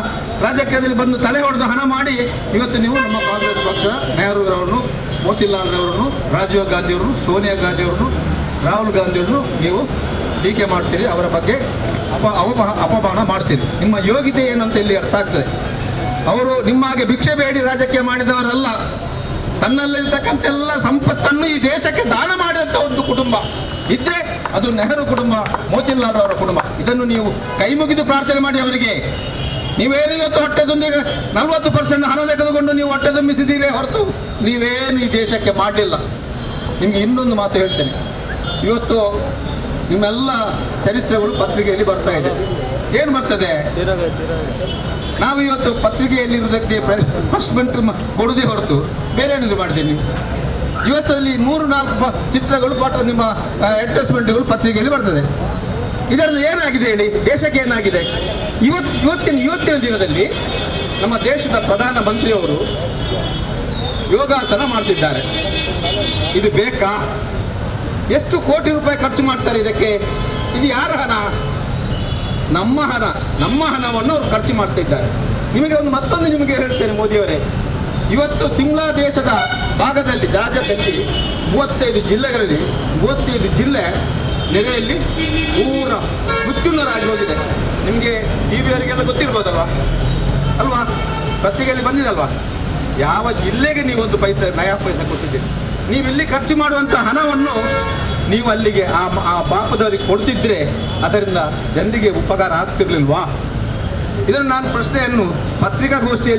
ರಾಜಕೀಯದಲ್ಲಿ ಬಂದು ತಲೆ ಹೊಡೆದು ಹಣ ಮಾಡಿ ಇವತ್ತು ನೀವು ನಮ್ಮ ಕಾಂಗ್ರೆಸ್ ಪಕ್ಷ ನೆಹರೂರವ್ರನ್ನು, ಮೋತಿಲಾಲ್ ನೆಹರೂರನ್ನು, ರಾಜೀವ್ ಗಾಂಧಿಯವ್ರನ್ನು, ಸೋನಿಯಾ ಗಾಂಧಿಯವ್ರನ್ನು, ರಾಹುಲ್ ಗಾಂಧಿಯವ್ರನ್ನು ನೀವು ಟೀಕೆ ಮಾಡ್ತೀರಿ, ಅವರ ಬಗ್ಗೆ ಅಪಮಾನ ಮಾಡ್ತೀರಿ. ನಿಮ್ಮ ಯೋಗ್ಯತೆ ಏನು ಅಂತ ಇಲ್ಲಿ ಅರ್ಥ ಆಗ್ತದೆ. ಅವರು ನಿಮ್ಮ ಹಾಗೆ ಭಿಕ್ಷೆ ಬೇಡಿ ರಾಜಕೀಯ ಮಾಡಿದವರಲ್ಲ. ತನ್ನಲ್ಲಿರ್ತಕ್ಕಂಥ ಎಲ್ಲ ಸಂಪತ್ತನ್ನು ಈ ದೇಶಕ್ಕೆ ದಾನ ಮಾಡಿದಂಥ ಒಂದು ಕುಟುಂಬ ಇದ್ರೆ ಅದು ನೆಹರು ಕುಟುಂಬ, ಮೋತಿಲಾಲ್ ಅವರ ಕುಟುಂಬ. ಇದನ್ನು ನೀವು ಕೈ ಮುಗಿದು ಪ್ರಾರ್ಥನೆ ಮಾಡಿ ಅವರಿಗೆ. ನೀವೇನು ಇವತ್ತು ಹೊಟ್ಟೆದೊಂದಿಗೆ 40% ಹಣ ತೆಗೆದುಕೊಂಡು ನೀವು ಹೊಟ್ಟೆ ತುಂಬಿಸಿದ್ದೀರೇ ಹೊರತು ನೀವೇನು ಈ ದೇಶಕ್ಕೆ ಮಾಡಲಿಲ್ಲ. ನಿಮಗೆ ಇನ್ನೊಂದು ಮಾತು ಹೇಳ್ತೇನೆ. ಇವತ್ತು ನಿಮ್ಮೆಲ್ಲ ಚರಿತ್ರೆಗಳು ಪತ್ರಿಕೆಯಲ್ಲಿ ಬರ್ತಾ ಇದೆ. ಏನು ಬರ್ತದೆ? ನಾವು ಇವತ್ತು ಪತ್ರಿಕೆಯಲ್ಲಿ ಇರುವುದಕ್ಕೆ ಫಸ್ಟ್ ಮೆಂಟ್ ಕೊಡುವುದೇ ಹೊರತು ಬೇರೆ ಏನಿದೆ ಮಾಡಿದ್ದೀನಿ. ಇವತ್ತಲ್ಲಿ 3-4 ಚಿತ್ರಗಳು ನಿಮ್ಮ ಅಡ್ವರ್ಟೈಸ್ಮೆಂಟ್ಗಳು ಪತ್ರಿಕೆಯಲ್ಲಿ ಬರ್ತದೆ. ಇದರಿಂದ ಏನಾಗಿದೆ ಹೇಳಿ? ದೇಶಕ್ಕೆ ಏನಾಗಿದೆ? ಇವತ್ತಿನ ದಿನದಲ್ಲಿ ನಮ್ಮ ದೇಶದ ಪ್ರಧಾನ ಮಂತ್ರಿಯವರು ಯೋಗಾಸನ ಮಾಡ್ತಿದ್ದಾರೆ. ಇದು ಬೇಕಾ? ಎಷ್ಟು ಕೋಟಿ ರೂಪಾಯಿ ಖರ್ಚು ಮಾಡ್ತಾರೆ ಇದಕ್ಕೆ? ಇದು ಯಾರ ಹಣ? ನಮ್ಮ ಹಣ. ನಮ್ಮ ಹಣವನ್ನು ಅವರು ಖರ್ಚು ಮಾಡ್ತಿದ್ದಾರೆ. ನಿಮಗೆ ಮತ್ತೊಂದು ನಿಮಗೆ ಹೇಳ್ತೇನೆ ಮೋದಿಯವರೇ, ಇವತ್ತು ಸಿಮ್ಲಾ ದೇಶದ ಭಾಗದಲ್ಲಿ, ರಾಜ್ಯದಲ್ಲಿ 35 ಜಿಲ್ಲೆಗಳಲ್ಲಿ 35 ಜಿಲ್ಲೆ ನೆರೆಯಲ್ಲಿ ಪೂರ ಮುಚ್ಚುನ್ನರಾಗಿ ಹೋಗಿದೆ. ನಿಮಗೆ TVಯವರಿಗೆಲ್ಲ ಗೊತ್ತಿರ್ಬೋದಲ್ವಾ ಅಲ್ವಾ? ಪತ್ರಿಕೆಯಲ್ಲಿ ಬಂದಿದಲ್ವಾ? ಯಾವ ಜಿಲ್ಲೆಗೆ ನೀವೊಂದು ನಯಾ ಪೈಸೆ ಕೊಟ್ಟಿದ್ದೀರಿ? ನೀವು ಇಲ್ಲಿ ಖರ್ಚು ಮಾಡುವಂಥ ಹಣವನ್ನು ನೀವು ಅಲ್ಲಿಗೆ ಆ ಪಾಪದವರಿಗೆ ಕೊಡ್ತಿದ್ರೆ ಅದರಿಂದ ಜನರಿಗೆ ಉಪಕಾರ ಆಗ್ತಿರ್ಲಿಲ್ವಾ? ಇದನ್ನು ನಾನು ಪ್ರಶ್ನೆಯನ್ನು ಪತ್ರಿಕಾಗೋಷ್ಠಿಯ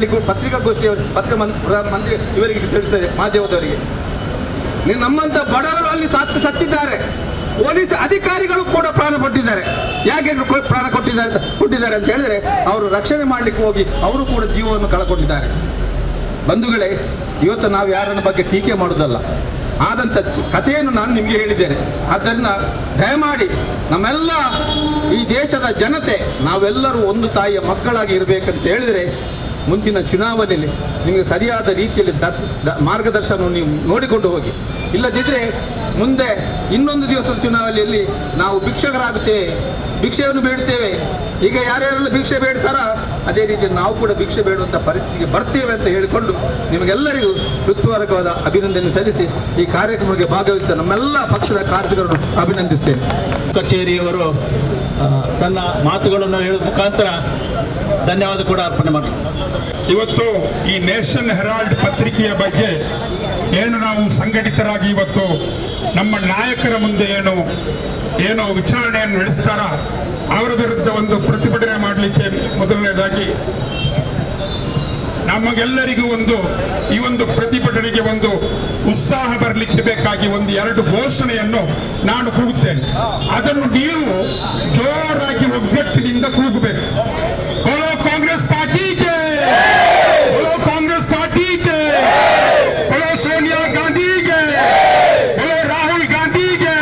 ಮಂತ್ರಿ ಇವರಿಗೆ ತಿಳಿಸ್ತೇನೆ, ಮಾಧ್ಯಮದವರಿಗೆ. ನಮ್ಮಂಥ ಬಡವರು ಅಲ್ಲಿ ಸತ್ತಿದ್ದಾರೆ. ಪೊಲೀಸ್ ಅಧಿಕಾರಿಗಳು ಕೂಡ ಪ್ರಾಣ ಕೊಟ್ಟಿದ್ದಾರೆ. ಯಾಕೆ ಪ್ರಾಣ ಕೊಟ್ಟಿದ್ದಾರೆ ಅಂತ ಹೇಳಿದ್ರೆ ಅವರು ರಕ್ಷಣೆ ಮಾಡಲಿಕ್ಕೆ ಹೋಗಿ ಅವರು ಕೂಡ ಜೀವವನ್ನು ಕಳ್ಕೊಂಡಿದ್ದಾರೆ. ಬಂಧುಗಳೇ, ಇವತ್ತು ನಾವು ಯಾರನ್ನ ಬಗ್ಗೆ ಟೀಕೆ ಮಾಡುವುದಲ್ಲ, ಆದಂಥ ಕಥೆಯನ್ನು ನಾನು ನಿಮಗೆ ಹೇಳಿದ್ದೇನೆ. ಆದ್ದರಿಂದ ದಯಮಾಡಿ ನಮ್ಮೆಲ್ಲ ಈ ದೇಶದ ಜನತೆ ನಾವೆಲ್ಲರೂ ಒಂದು ತಾಯಿಯ ಮಕ್ಕಳಾಗಿ ಇರಬೇಕಂತ ಹೇಳಿದರೆ ಮುಂದಿನ ಚುನಾವಣೆಯಲ್ಲಿ ನಿಮಗೆ ಸರಿಯಾದ ರೀತಿಯಲ್ಲಿ ಮಾರ್ಗದರ್ಶನವನ್ನು ನೀವು ನೋಡಿಕೊಂಡು ಹೋಗಿ. ಇಲ್ಲದಿದ್ದರೆ ಮುಂದೆ ಇನ್ನೊಂದು ದಿವಸದ ಚುನಾವಣೆಯಲ್ಲಿ ನಾವು ಭಿಕ್ಷಕರಾಗುತ್ತೇವೆ, ಭಿಕ್ಷೆಯನ್ನು ಬೇಡುತ್ತೇವೆ. ಈಗ ಯಾರ್ಯಾರೆಲ್ಲ ಭಿಕ್ಷೆ ಬೇಡ್ತಾರೋ ಅದೇ ರೀತಿ ನಾವು ಕೂಡ ಭಿಕ್ಷೆ ಬೇಡುವಂಥ ಪರಿಸ್ಥಿತಿಗೆ ಬರ್ತೇವೆ ಅಂತ ಹೇಳಿಕೊಂಡು ನಿಮಗೆಲ್ಲರಿಗೂ ಹೃತ್ಪೂರ್ವಕವಾದ ಅಭಿನಂದನೆ ಸಲ್ಲಿಸಿ ಈ ಕಾರ್ಯಕ್ರಮಕ್ಕೆ ಭಾಗವಹಿಸಿದ ನಮ್ಮೆಲ್ಲ ಪಕ್ಷದ ಕಾರ್ಯಕರ್ತರನ್ನು ಅಭಿನಂದಿಸ್ತೇನೆ. ಕಚೇರಿಯವರು ತನ್ನ ಮಾತುಗಳನ್ನು ಹೇಳುವ ಮುಖಾಂತರ ಧನ್ಯವಾದ ಕೂಡ ಅರ್ಪಣೆ ಮಾಡ್ತಾರೆ. ಇವತ್ತು ಈ ನೇಷನ್ ಹೆರಾಲ್ಡ್ ಪತ್ರಿಕೆಯ ಬಗ್ಗೆ ಏನು ನಾವು ಸಂಘಟಿತರಾಗಿ ಇವತ್ತು ನಮ್ಮ ನಾಯಕರ ಮುಂದೆ ಏನು ವಿಚಾರಣೆಯನ್ನು ನಡೆಸ್ತಾರ ಅವರ ವಿರುದ್ಧ ಒಂದು ಪ್ರತಿಭಟನೆ ಮಾಡಲಿಕ್ಕೆ ಮೊದಲನೇದಾಗಿ ನಮಗೆಲ್ಲರಿಗೂ ಈ ಒಂದು ಪ್ರತಿಭಟನೆಗೆ ಒಂದು ಉತ್ಸಾಹ ಬರಲಿಕ್ಕೆ ಬೇಕಾಗಿ 2 ಘೋಷಣೆಯನ್ನು ನಾನು ಕೂಗುತ್ತೇನೆ. ಅದನ್ನು ನೀವು ಜೋರಾಗಿ ಒಗ್ಗಟ್ಟಿನಿಂದ ಕೂಗಬೇಕು. ಬೋಲೋ ಕಾಂಗ್ರೆಸ್ ಪಾರ್ಟಿಗೆ, ಬೋಲೋ ಕಾಂಗ್ರೆಸ್ ಪಾರ್ಟಿಗೆ, ಬೋಲೋ ಸೋನಿಯಾ ಗಾಂಧಿಗೆ, ಬೋಲೋ ರಾಹುಲ್ ಗಾಂಧಿಗೆ.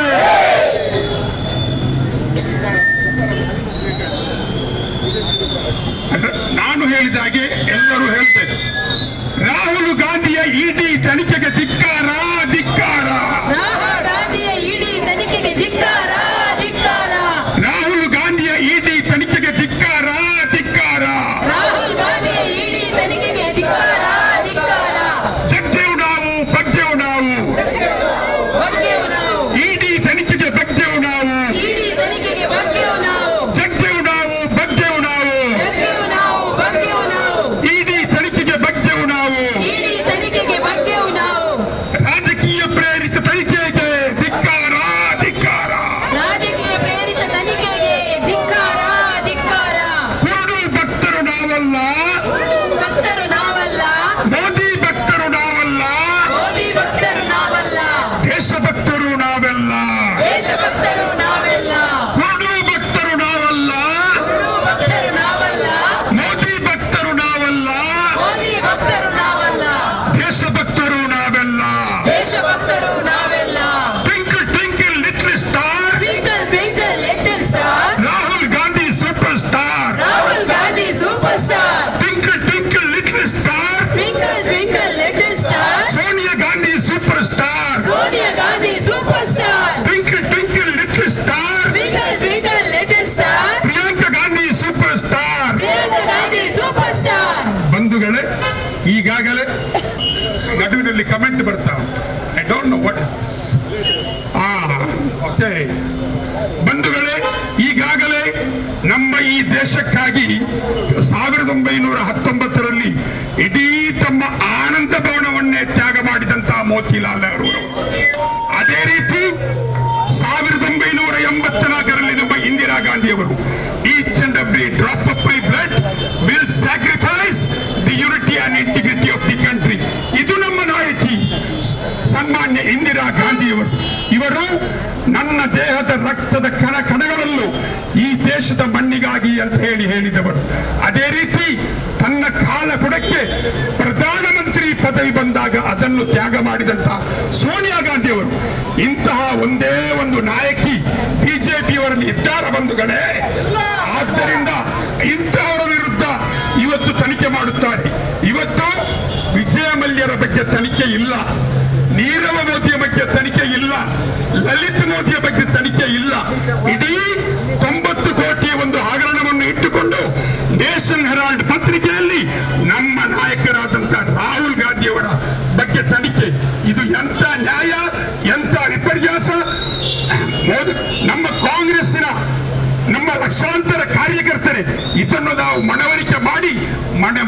ನಡುವಿನಲ್ಲಿ ಕಮೆಂಟ್ ಬರ್ತಾ I don't know what is okay. ಬಂಧುಗಳೇ, ಈಗಾಗಲೇ ನಮ್ಮ ಈ ದೇಶಕ್ಕಾಗಿ 1919ರಲ್ಲಿ ಇಡೀ ತಮ್ಮ ಆನಂದ ಭವನವನ್ನೇ ತ್ಯಾಗ ಮಾಡಿದಂತಹ ಮೋತಿಲಾಲ್ ನೆಹರು. ಅದೇ ರೀತಿ 1984ರಲ್ಲಿ ನಮ್ಮ ಇಂದಿರಾ ಗಾಂಧಿಯವರು each and every drop of my blood will sacrifice the unity and integrity of the country. ಇದು ನಮ್ಮ ನಾಯಕಿ ಸನ್ಮಾನ್ಯ ಇಂದಿರಾ ಗಾಂಧಿಯವರು. ಇವರು ನನ್ನ ದೇಹದ ರಕ್ತದ ಕಣಗಳಲ್ಲೂ ಈ ದೇಶದ ಮಣ್ಣಿಗಾಗಿ ಅಂತ ಹೇಳಿದವರು. ಅದೇ ರೀತಿ ತನ್ನ ಕಾಲ ಕೊಡಕ್ಕೆ ಪ್ರಧಾನಮಂತ್ರಿ ಪದವಿ ಬಂದಾಗ ಅದನ್ನು ತ್ಯಾಗ ಮಾಡಿದಂತಹ ಸೋನಿಯಾ ಗಾಂಧಿಯವರು. ಇಂತಹ ಒಂದೇ ಒಂದು ನಾಯಕಿ ಬಿಜೆಪಿಯವರಲ್ಲಿ ಇದ್ದಾರೆ ಬಂಧುಗಳೇ. ಆದ್ದರಿಂದ ಇಂತಹವರ ವಿರುದ್ಧ ಇವತ್ತು ತನಿಖೆ ಮಾಡುತ್ತಾರೆ. ಇವತ್ತು ವಿಜಯ ಮಲ್ಯರ ಬಗ್ಗೆ ತನಿಖೆ ಇಲ್ಲ, ನೀರವ ಮೋದಿಯ ಬಗ್ಗೆ ತನಿಖೆ ಇಲ್ಲ, ಲಲಿತ್ ಮೋದಿಯ ಬಗ್ಗೆ ತನಿಖೆ ಇಲ್ಲ. ಇಡೀ 90 ಕೋಟಿಯ ಒಂದು ಹಗರಣವನ್ನು ಇಟ್ಟುಕೊಂಡು ನೇಷನ್ ಹೆರಾಲ್ಡ್ ಪತ್ರಿಕೆಯಲ್ಲಿ ನಮ್ಮ ನಾಯಕರಾದಂತಹ ರಾಹುಲ್ ಗಾಂಧಿಯವರ ಬಗ್ಗೆ ತನಿಖೆ. ಇದು ಎಂತ ನ್ಯಾಯ, ಎಂತ ವಿಪರ್ಯಾಸ. ನಮ್ಮ ಕಾಂಗ್ರೆಸ್ಸಿನ ನಮ್ಮ ಲಕ್ಷಾಂತರ ಕಾರ್ಯಕರ್ತರೇ ಇದನ್ನು ನಾವು ಮನವರಿಕೆ ಮಾಡಿ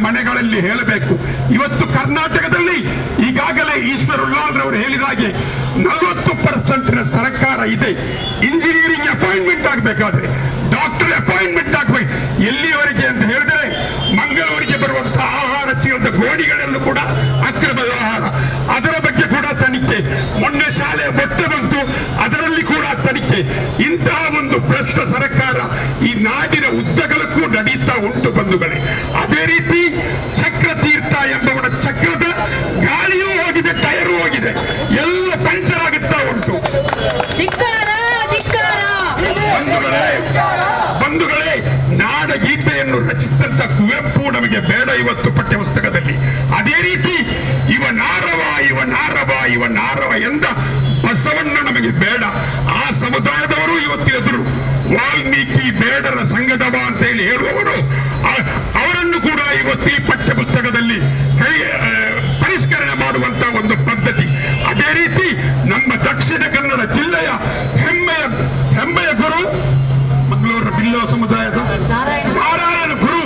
ಮನೆಗಳಲ್ಲಿ ಹೇಳಬೇಕು. ಇವತ್ತು ಕರ್ನಾಟಕದಲ್ಲಿ ಈಗಾಗಲೇ ಈಶ್ವರ್ ಉಳ್ಳಾಲ್ ರವರು ಹೇಳಿದ ಹಾಗೆ 40% ಸರ್ಕಾರ ಇದೆ. ಇಂಜಿನಿಯರಿಂಗ್ ಅಪಾಯಿಂಟ್ಮೆಂಟ್ ಆಗಬೇಕಾದ್ರೆ, ಡಾಕ್ಟರ್ ಅಪಾಯಿಂಟ್ಮೆಂಟ್ ಆಗಬೇಕು. ಎಲ್ಲಿವರೆಗೆ ಅಂತ ಹೇಳಿದರೆ ಮಂಗಳೂರಿಗೆ ಬರುವಂತಹ ಆಹಾರ ಚೀಲದ ಗೋಣಿಗಳಲ್ಲೂ ಕೂಡ ಅಕ್ರಮ ವ್ಯವಹಾರ, ಅದರ ಬಗ್ಗೆ ಕೂಡ ತನಿಖೆ. ಮೊನ್ನೆ ಶಾಲೆ ಬಟ್ಟೆ ಬಂತು, ಅದರಲ್ಲಿ ಕೂಡ ತನಿಖೆ. ಇಂತಹ ಒಂದು ಭ್ರಷ್ಟ ಸರ್ಕಾರ ಈ ನಾಡಿನ ಉದ್ದಗಲಕ್ಕೂ ನಡೀತಾ ಉಂಟು ಬಂಧುಗಳೇ. ಅದೇ ರೀತಿ ಚಕ್ರತೀರ್ಥ ಎಂಬವರ ಚಕ್ರದ ಗಾಳಿಯೂ ಹೋಗಿದೆ, ಟೈರು ಹೋಗಿದೆ, ಎಲ್ಲ ಪಂಚರ್ ಆಗುತ್ತಾ ಉಂಟು. ಬಂಧುಗಳೇ, ನಾಡಗೀತೆಯನ್ನು ರಚಿಸಿದಂತ ಕುವೆಂಪು ನಮಗೆ ಬೇಡ ಇವತ್ತು ಪಠ್ಯಪುಸ್ತಕದಲ್ಲಿ. ಅದೇ ರೀತಿ ಇವ ನಾರವ ಎಂದ ಬಸವಣ್ಣ ನಮಗೆ ಬೇಡ. ಆ ಸಮುದಾಯದವರು ಇವತ್ತು ಎದುರು ವಾಲ್ಮೀಕಿ ಬೇಡರ ಸಂಘದವ ಅಂತ ಹೇಳುವವರು, ಅವರನ್ನು ಕೂಡ ಇವತ್ತು ಈ ಪಠ್ಯಪುಸ್ತಕದಲ್ಲಿ ಪರಿಷ್ಕರಣೆ ಮಾಡುವಂತ ಒಂದು ಪದ್ಧತಿ. ಅದೇ ರೀತಿ ನಮ್ಮ ದಕ್ಷಿಣ ಕನ್ನಡ ಜಿಲ್ಲೆಯ ಹೆಮ್ಮೆಯ ಗುರು ಮಂಗಳೂರು ಬಿಲ್ಲವ ಸಮುದಾಯದ ನಾರಾಯಣ ಗುರು,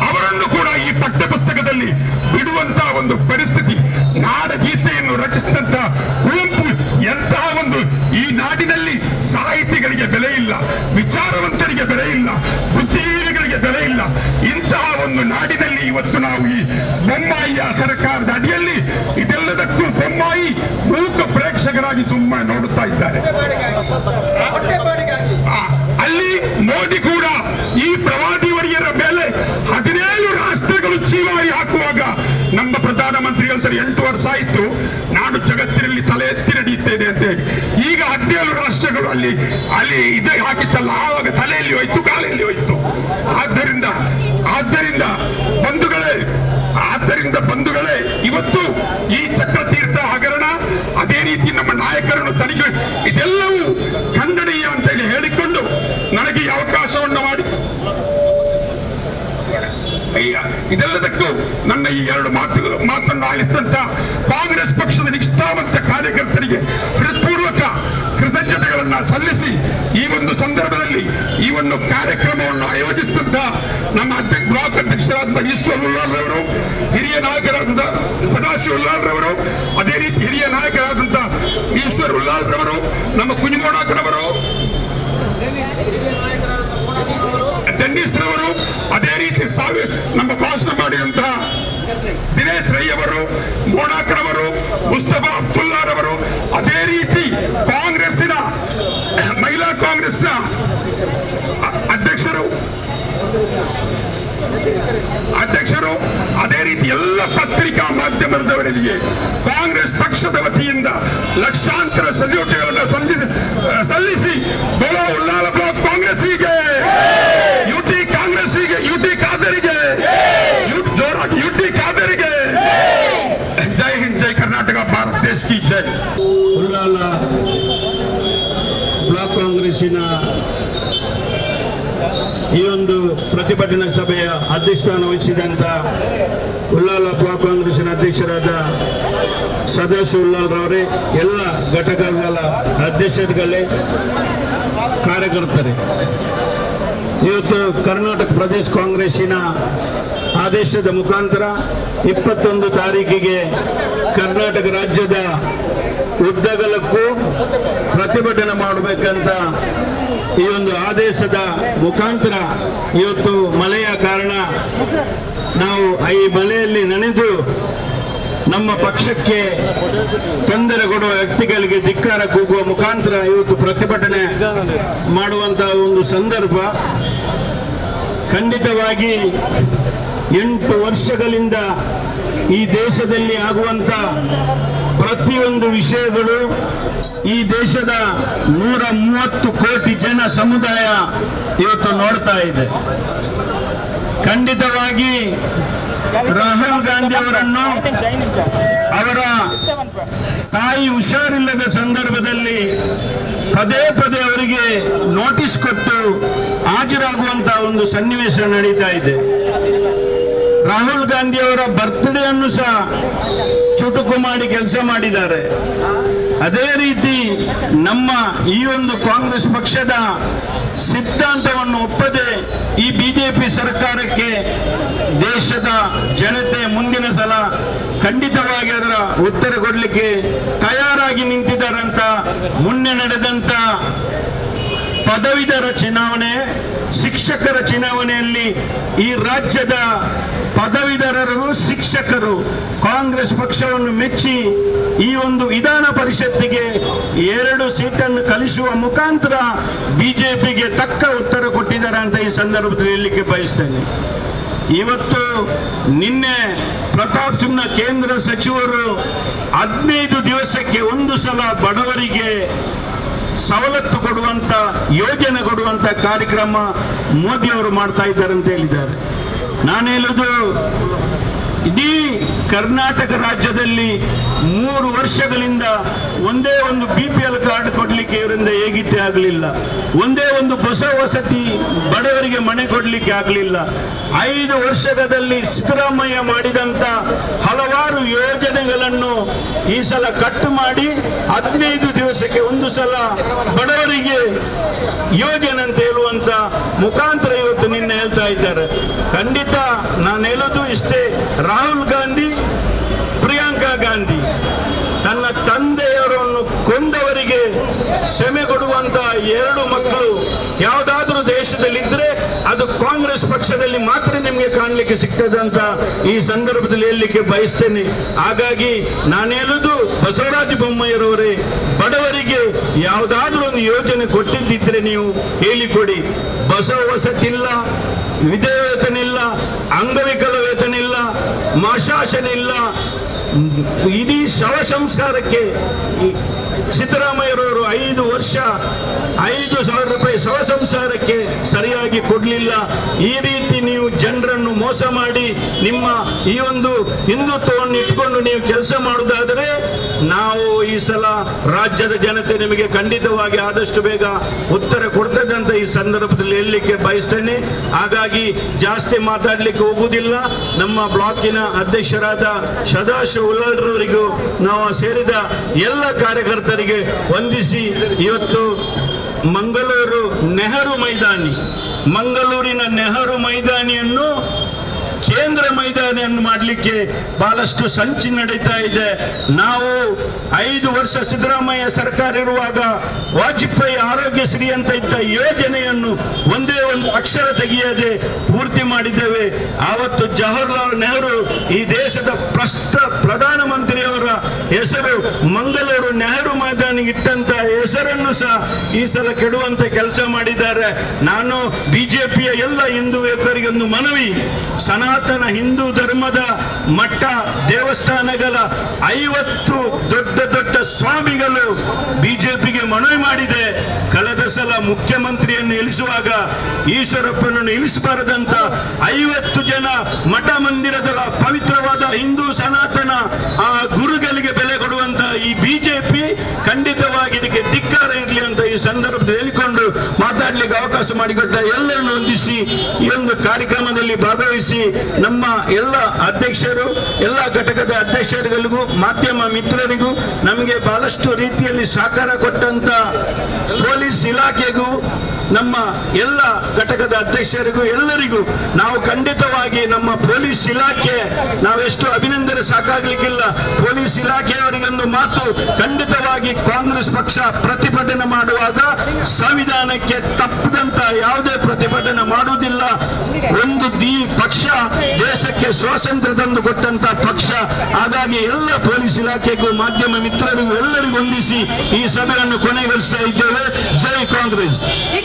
ಅವರನ್ನು ಕೂಡ ಈ ಪಠ್ಯಪುಸ್ತಕದಲ್ಲಿ ಬಿಡುವಂತ ಒಂದು ಪರಿಸ್ಥಿತಿ. ನಾಡಗೀತೆಯನ್ನು ರಚಿಸಿದಂತ ಕುವೆಂಪು ಎಂತಹ ಒಂದು, ಈ ನಾಡಿನಲ್ಲಿ ಸಾಹಿತಿಗಳಿಗೆ ಬೆಲೆ ಇಲ್ಲ, ವಿಚಾರವಂತರಿಗೆ ಬೆಲೆ ಇಲ್ಲ, ಬುದ್ಧಿಜೀವಿಗಳಿಗೆ ಬೆಲೆ ಇಲ್ಲ. ಇಂತಹ ಒಂದು ನಾಡಿನಲ್ಲಿ ಇವತ್ತು ನಾವು ಈ ಬೊಮ್ಮಾಯಿಯ ಸರ್ಕಾರದ ಅಡಿಯಲ್ಲಿ ಇದೆಲ್ಲದಕ್ಕೂ ಬೊಮ್ಮಾಯಿ ಮೂಕ ಪ್ರೇಕ್ಷಕರಾಗಿ ಸುಮ್ಮನೆ ನೋಡುತ್ತಾ ಇದ್ದಾರೆ. ಅಲ್ಲಿ ಮೋದಿ ಕೂಡ ಈ ಪ್ರವಾದಿ ವರ್ಯರ ಮೇಲೆ 17 ರಾಷ್ಟ್ರಗಳು ಚೀಮಾರಿ ಹಾಕುವಾಗ ನಮ್ಮ ಪ್ರಧಾನಮಂತ್ರಿ ಹೇಳ್ತಾರೆ 8 ವರ್ಷ ಆಯಿತು ನಾನು ಜಗತ್ತಿನಲ್ಲಿ ತಲೆ ಎತ್ತಿ ನಡೆಯುತ್ತೇನೆ ಅಂತ ಹೇಳಿ. ಈಗ 17 ರಾಷ್ಟ್ರಗಳು ಅಲ್ಲಿ ಇದೇ ಹಾಕಿತ್ತಲ್ಲ, ಆವಾಗ ತಲೆಯಲ್ಲಿ ಹೋಯ್ತು, ಕಾಲೆಯಲ್ಲಿ ಹೋಯ್ತು. ಆದ್ದರಿಂದ ಬಂಧುಗಳೇ, ಇವತ್ತು ಈ ಚಕ್ರತೀರ್ಥ ಹಗರಣ, ಅದೇ ರೀತಿ ನಮ್ಮ ನಾಯಕರನ್ನು ತನಿಖೆ, ಇದೆಲ್ಲವೂ ಖಂಡನೀಯ ಅಂತ ಹೇಳಿಕೊಂಡು ನನಗೆ ಈ ಅವಕಾಶವನ್ನು ಮಾಡಿ ಇದೆಲ್ಲದಕ್ಕೂ ನನ್ನ ಈ 2 ಮಾತನ್ನು ಆಲಿಸಿದಂತ ಕಾಂಗ್ರೆಸ್ ಪಕ್ಷದ ನಿಷ್ಠಾವಂತ ಕಾರ್ಯಕರ್ತರಿಗೆ ಹೃತ್ಪೂರ್ವಕ ಕೃತಜ್ಞತೆಗಳನ್ನು ಸಲ್ಲಿಸಿ, ಈ ಒಂದು ಸಂದರ್ಭದಲ್ಲಿ ಈ ಒಂದು ಕಾರ್ಯಕ್ರಮವನ್ನು ಆಯೋಜಿಸಿದಂತ ನಮ್ಮ ಬ್ಲಾಕ್ ಅಧ್ಯಕ್ಷರಾದ ಈಶ್ವರ್ ಉಳ್ಳಾಲ್ ರವರು, ಹಿರಿಯ ನಾಯಕರಾದಂತ ಸದಾಶಿವ ಉಳ್ಳಾಲ್ ರವರು, ಅದೇ ರೀತಿ ಹಿರಿಯ ನಾಯಕರಾದಂತ ಈಶ್ವರ್ ಉಳ್ಳಾಲ್ ರವರು, ನಮ್ಮ ಕುಂಜಮೋಣಕನವರು, ಡೆನ್ನಿಸ್ ರವರು, ಅದೇ ರೀತಿ ನಮ್ಮ ಭಾಷಣ ಮಾಡಿದಂತಹ ದಿನೇಶ್ ರೈ ಅವರು, ಮೋಣಾಕನವರು, ಮುಸ್ತಫಾ ಅಬ್ದುಲ್ಲಾರವರು, ಅದೇ ರೀತಿ ಕಾಂಗ್ರೆಸ್ಸಿನ ಮಹಿಳಾ ಕಾಂಗ್ರೆಸ್ನ ಅಧ್ಯಕ್ಷರು, ಅದೇ ರೀತಿ ಎಲ್ಲ ಪತ್ರಿಕಾ ಮಾಧ್ಯಮದವರಿಗೆ ಕಾಂಗ್ರೆಸ್ ಪಕ್ಷದ ವತಿಯಿಂದ ಲಕ್ಷಾಂತರ ಸಲ್ಯೂಟ್ಗಳನ್ನು ಸಲ್ಲಿಸಿ ಬೋಲೋ ಉಳ್ಳಾಲ ಬ್ಲಾಕ್ ಕಾಂಗ್ರೆಸ್ಸಿಗೆ, ಯುಟಿ ಕಾಂಗ್ರೆಸ್ಸಿಗೆ, ಯುಟಿ ಖಾದರಿಗೆ, ಜೋರಾಗಿ ಯುಟಿ ಖಾದರಿಗೆ. ಜೈ ಹಿಂದ್, ಜೈ ಕರ್ನಾಟಕ, ಭಾರತ್ ದೇಶ್ ಕಿ ಜೈ. ಉಳ್ಳಾಲ ಬ್ಲಾಕ್ ಕಾಂಗ್ರೆಸ್ಸಿನ ಈ ಒಂದು ಪ್ರತಿಭಟನಾ ಸಭೆಯ ಅಧ್ಯಕ್ಷಸ್ಥಾನ ವಹಿಸಿದಂತ ಉಳ್ಳಾಲ ಬ್ಲಾಕ್ ಕಾಂಗ್ರೆಸ್ಸಿನ ಅಧ್ಯಕ್ಷರಾದ ಸದಾಶಿವಲಾಲ್ರವರೇ, ಎಲ್ಲ ಘಟಕಗಳ ಅಧ್ಯಕ್ಷರುಗಳೇ, ಕಾರ್ಯಕರ್ತರೇ, ಇವತ್ತು ಕರ್ನಾಟಕ ಪ್ರದೇಶ ಕಾಂಗ್ರೆಸ್ಸಿನ ಆದೇಶದ ಮುಖಾಂತರ 21 ತಾರೀಕಿಗೆ ಕರ್ನಾಟಕ ರಾಜ್ಯದ ಉದ್ದಗಲಕ್ಕೂ ಪ್ರತಿಭಟನೆ ಮಾಡಬೇಕಂತ ಈ ಒಂದು ಆದೇಶದ ಮುಖಾಂತರ ಇವತ್ತು ಮಳೆಯ ಕಾರಣ ನಾವು ಈ ಮಳೆಯಲ್ಲಿ ನೆನೆದು ನಮ್ಮ ಪಕ್ಷಕ್ಕೆ ತೊಂದರೆ ಕೊಡುವ ವ್ಯಕ್ತಿಗಳಿಗೆ ಧಿಕ್ಕಾರ ಕೂಗುವ ಮುಖಾಂತರ ಇವತ್ತು ಪ್ರತಿಭಟನೆ ಮಾಡುವಂತಹ ಒಂದು ಸಂದರ್ಭ. ಖಂಡಿತವಾಗಿ 8 ವರ್ಷಗಳಿಂದ ಈ ದೇಶದಲ್ಲಿ ಆಗುವಂತ ಪ್ರತಿಯೊಂದು ವಿಷಯಗಳು ಈ ದೇಶದ 130 ಕೋಟಿ ಜನ ಸಮುದಾಯ ಇವತ್ತು ನೋಡ್ತಾ ಇದೆ. ಖಂಡಿತವಾಗಿ ರಾಹುಲ್ ಗಾಂಧಿ ಅವರನ್ನು ಅವರ ತಾಯಿ ಹುಷಾರಿಲ್ಲದ ಸಂದರ್ಭದಲ್ಲಿ ಪದೇ ಪದೇ ಅವರಿಗೆ ನೋಟಿಸ್ ಕೊಟ್ಟು ಹಾಜರಾಗುವಂತಹ ಒಂದು ಸನ್ನಿವೇಶ ನಡೀತಾ ಇದೆ. ರಾಹುಲ್ ಗಾಂಧಿ ಅವರ ಬರ್ತ್ಡೇ ಅನ್ನು ಸಹ ಚುಟುಕು ಮಾಡಿ ಕೆಲಸ ಮಾಡಿದ್ದಾರೆ. ಅದೇ ರೀತಿ ನಮ್ಮ ಈ ಒಂದು ಕಾಂಗ್ರೆಸ್ ಪಕ್ಷದ ಸಿದ್ಧಾಂತವನ್ನು ಒಪ್ಪದೆ ಈ ಬಿಜೆಪಿ ಸರ್ಕಾರಕ್ಕೆ ದೇಶದ ಜನತೆ ಮುಂದಿನ ಸಲ ಖಂಡಿತವಾಗಿ ಅದರ ಉತ್ತರ ಕೊಡಲಿಕ್ಕೆ ತಯಾರಾಗಿ ನಿಂತಿದ್ದಾರಂತ. ಮೊನ್ನೆ ನಡೆದಂತ ಪದವೀಧರ ಚುನಾವಣೆ, ಶಿಕ್ಷಕರ ಚುನಾವಣೆಯಲ್ಲಿ ಈ ರಾಜ್ಯದ ಪದವೀಧರರು, ಶಿಕ್ಷಕರು ಕಾಂಗ್ರೆಸ್ ಪಕ್ಷವನ್ನು ಮೆಚ್ಚಿ ಈ ಒಂದು ವಿಧಾನ ಪರಿಷತ್ತಿಗೆ 2 ಸೀಟನ್ನು ಕಲಿಸುವ ಮುಖಾಂತರ ಬಿಜೆಪಿಗೆ ತಕ್ಕ ಉತ್ತರ ಕೊಟ್ಟಿದ್ದಾರೆ ಅಂತ ಈ ಸಂದರ್ಭದಲ್ಲಿ ಹೇಳಲಿಕ್ಕೆ ಬಯಸ್ತೇನೆ. ಇವತ್ತು ನಿನ್ನೆ ಪ್ರತಾಪ್ ಸಿಂಹ ಕೇಂದ್ರ ಸಚಿವರು 15 ದಿವಸಕ್ಕೆ ಒಂದು ಸಲ ಬಡವರಿಗೆ ಸವಲತ್ತು ಕೊಡುವಂತ, ಯೋಜನೆ ಕೊಡುವಂತ ಕಾರ್ಯಕ್ರಮ ಮೋದಿ ಅವರು ಮಾಡ್ತಾ ಇದ್ದಾರೆ ಅಂತ ಹೇಳಿದ್ದಾರೆ. ನಾನು ಹೇಳುದು, ಇಡೀ ಕರ್ನಾಟಕ ರಾಜ್ಯದಲ್ಲಿ 3 ವರ್ಷಗಳಿಂದ ಒಂದೇ ಒಂದು BPL ಕಾರ್ಡ್ ಕೊಡ್ಲಿಕ್ಕೆ ಇವರಿಂದ ಹೇಗಿತ್ತೆ ಆಗಲಿಲ್ಲ. ಒಂದೇ ಒಂದು ಹೊಸ ವಸತಿ ಬಡವರಿಗೆ ಮನೆ ಕೊಡ್ಲಿಕ್ಕೆ ಆಗಲಿಲ್ಲ. 5 ವರ್ಷದಲ್ಲಿ ಸಿದ್ದರಾಮಯ್ಯ ಮಾಡಿದಂತ ಹಲವಾರು ಯೋಜನೆಗಳನ್ನು ಈ ಸಲ ಕಟ್ಟು ಮಾಡಿ 15 ದಿವಸಕ್ಕೆ ಒಂದು ಸಲ ಬಡವರಿಗೆ ಯೋಜನೆ ಅಂತ ಹೇಳುವಂತ ಮುಖಾಂತರ ಇವತ್ತು ನಿನ್ನೆ ಹೇಳ್ತಾ ಇದ್ದಾರೆ. ಖಂಡಿತ ನಾನು ಹೇಳೋದು ಇಷ್ಟೇ, ರಾಹುಲ್ ಗಾಂಧಿ, ಪ್ರಿಯಾಂಕಾ ಗಾಂಧಿ ತನ್ನ ತಂದೆಯವರನ್ನು ಕೊಂದವರಿಗೆ ಕ್ಷಮೆ ಕೊಡುವಂತ 2 ಮಕ್ಕಳು ಯಾವುದಾದ್ರೂ ದೇಶದಲ್ಲಿದ್ರೆ ಅದು ಕಾಂಗ್ರೆಸ್ ಪಕ್ಷದಲ್ಲಿ ಮಾತ್ರ ನಿಮಗೆ ಕಾಣಲಿಕ್ಕೆ ಸಿಗ್ತದೆ ಅಂತ ಈ ಸಂದರ್ಭದಲ್ಲಿ ಹೇಳಲಿಕ್ಕೆ ಬಯಸ್ತೇನೆ. ಹಾಗಾಗಿ ನಾನು ಹೇಳುದು, ಬಸವರಾಜ ಬೊಮ್ಮಾಯಿರವರೇ, ಬಡವರಿಗೆ ಯಾವುದಾದ್ರೂ ಒಂದು ಯೋಜನೆ ಕೊಟ್ಟಿದ್ದಿದ್ರೆ ನೀವು ಹೇಳಿಕೊಡಿ. ಬಸವ ವಸತಿ ಇಲ್ಲ, ವಿಧೇಯವೇತನ ಇಲ್ಲ, ಅಂಗವಿಕಲ ವೇತನ ಇಲ್ಲ, ಮಾಶಾಸನ ಇಲ್ಲ. ಇಡೀ ಶವ ಸಂಸ್ಕಾರಕ್ಕೆ ಸಿದ್ದರಾಮಯ್ಯರವರು 5 ವರ್ಷ 5,000 ರೂಪಾಯಿ ಶವ ಸಂಸ್ಕಾರಕ್ಕೆ ಸರಿಯಾಗಿ ಕೊಡಲಿಲ್ಲ. ಈ ರೀತಿ ನೀವು ಜನರನ್ನು ಮೋಸ ಮಾಡಿ ನಿಮ್ಮ ಈ ಒಂದು ಹಿಂದುತ್ವವನ್ನು ಇಟ್ಕೊಂಡು ನೀವು ಕೆಲಸ ಮಾಡುವುದಾದರೆ ನಾವು ಈ ಸಲ ರಾಜ್ಯದ ಜನತೆ ನಿಮಗೆ ಖಂಡಿತವಾಗಿ ಆದಷ್ಟು ಬೇಗ ಉತ್ತರ ಕೊಡ್ತದೆ ಅಂತ ಈ ಸಂದರ್ಭದಲ್ಲಿ ಹೇಳಲಿಕ್ಕೆ ಬಯಸ್ತೇನೆ. ಹಾಗಾಗಿ ಜಾಸ್ತಿ ಮಾತಾಡಲಿಕ್ಕೆ ಹೋಗುವುದಿಲ್ಲ. ನಮ್ಮ ಬ್ಲಾಕಿನ ಅಧ್ಯಕ್ಷರಾದ ಸದಾಶಿವಲಾಲ್ರವರಿಗೂ ನಾವು ಸೇರಿದ ಎಲ್ಲ ಕಾರ್ಯಕರ್ತರಿಗೆ ವಂದಿಸಿ, ಇವತ್ತು ಮಂಗಳೂರಿನ ನೆಹರು ಮೈದಾನಿಯನ್ನು ಕೇಂದ್ರ ಮೈದಾನಿಯನ್ನು ಮಾಡಲಿಕ್ಕೆ ಬಹಳಷ್ಟು ಸಂಚು ನಡೀತಾ ಇದೆ. ನಾವು 5 ವರ್ಷ ಸಿದ್ದರಾಮಯ್ಯ ಸರ್ಕಾರ ಇರುವಾಗ ವಾಜಪೇಯಿ ಆರೋಗ್ಯಶ್ರೀ ಅಂತ ಇದ್ದ ಯೋಜನೆಯನ್ನು ಒಂದೇ ಒಂದು ಅಕ್ಷರ ತೆಗೆಯದೆ ಪೂರ್ತಿ ಮಾಡಿದ್ದೇವೆ. ಆವತ್ತು ಜವಾಹರ್ಲಾಲ್ ನೆಹರು ಈ ದೇಶದ ಪ್ರಧಾನಮಂತ್ರಿಯವರ ಹೆಸರು ಮಂಗಳೂರು ನೆಹರು ಮೈದಾನಿಗೆ ಇಟ್ಟಂತ ಹೆಸರನ್ನು ಸಹ ಈ ಸಲ ಕೆಡುವಂತ ಕೆಲಸ ಮಾಡಿದ್ದಾರೆ. ನಾನು ಬಿಜೆಪಿಯ ಎಲ್ಲ ಹಿಂದೂ ಯುವಕರಿಗೆ ಒಂದು ಮನವಿ, ಸನಾತನ ಹಿಂದೂ ಧರ್ಮದ ಮಠ ದೇವಸ್ಥಾನಗಳ 50 ದೊಡ್ಡ ದೊಡ್ಡ ಸ್ವಾಮಿಗಳು ಬಿಜೆಪಿಗೆ ಮನವಿ ಮಾಡಿದೆ. ಕಳೆದ ಸಲ ಮುಖ್ಯಮಂತ್ರಿಯನ್ನು ಇಳಿಸುವಾಗ ಈಶ್ವರಪ್ಪನನ್ನು ಇಳಿಸಬಾರದಂತ 50 ಜನ ಮಠ ಮಂದಿರದ ಪವಿತ್ರವಾದ ಹಿಂದೂ ಸನಾತನ ಆ ಗುರುಗಳಿಗೆ ಬೆಲೆ ಕೊಡುವಂತ ಈ ಬಿಜೆಪಿ ಖಂಡಿತವಾಗಿ ಇದಕ್ಕೆ ಧಿಕ್ಕಾರ ಇರಲಿ ಅಂತ ಈ ಸಂದರ್ಭದಲ್ಲಿ ಹೇಳಿಕೊಂಡು ಮಾತಾಡ್ಲಿಕ್ಕೆ ಅವಕಾಶ ಅವಕಾಶ ಮಾಡಿಕೊಟ್ಟ ಎಲ್ಲರನ್ನು ವಂದಿಸಿ ಈ ಒಂದು ಕಾರ್ಯಕ್ರಮದಲ್ಲಿ ಭಾಗವಹಿಸಿ ನಮ್ಮ ಎಲ್ಲ ಅಧ್ಯಕ್ಷರು, ಎಲ್ಲ ಘಟಕದ ಅಧ್ಯಕ್ಷರುಗಳಿಗೂ ಮಾಧ್ಯಮ ಮಿತ್ರರಿಗೂ ನಮಗೆ ಬಹಳಷ್ಟು ರೀತಿಯಲ್ಲಿ ಸಹಕಾರ ಕೊಟ್ಟಂತ ಪೊಲೀಸ್ ಇಲಾಖೆಗೂ ನಮ್ಮ ಎಲ್ಲ ಘಟಕದ ಅಧ್ಯಕ್ಷರಿಗೂ ಎಲ್ಲರಿಗೂ ನಾವು ಖಂಡಿತವಾಗಿ ನಮ್ಮ ಪೊಲೀಸ್ ಇಲಾಖೆ ನಾವೆಷ್ಟು ಅಭಿನಂದನೆ ಸಾಕಾಗ್ಲಿಕ್ಕಿಲ್ಲ. ಪೊಲೀಸ್ ಇಲಾಖೆಯವರಿಗೊಂದು ಮಾತು, ಖಂಡಿತವಾಗಿ ಕಾಂಗ್ರೆಸ್ ಪಕ್ಷ ಪ್ರತಿಭಟನೆ ಮಾಡುವಾಗ ಸಂವಿಧಾನಕ್ಕೆ ತಪ್ಪದಂತ ಯಾವುದೇ ಪ್ರತಿಭಟನೆ ಮಾಡುವುದಿಲ್ಲ. ಒಂದು ಪಕ್ಷ ದೇಶಕ್ಕೆ ಸ್ವಾತಂತ್ರ್ಯ ತಂದು ಕೊಟ್ಟಂತ ಪಕ್ಷ. ಹಾಗಾಗಿ ಎಲ್ಲ ಪೊಲೀಸ್ ಇಲಾಖೆಗೂ ಮಾಧ್ಯಮ ಮಿತ್ರರಿಗೂ ಎಲ್ಲರಿಗೂ ವಂದಿಸಿ ಈ ಸಭೆಯನ್ನು ಕೊನೆಗೊಳಿಸ್ತಾ ಇದ್ದೇವೆ. ಜೈ ಕಾಂಗ್ರೆಸ್.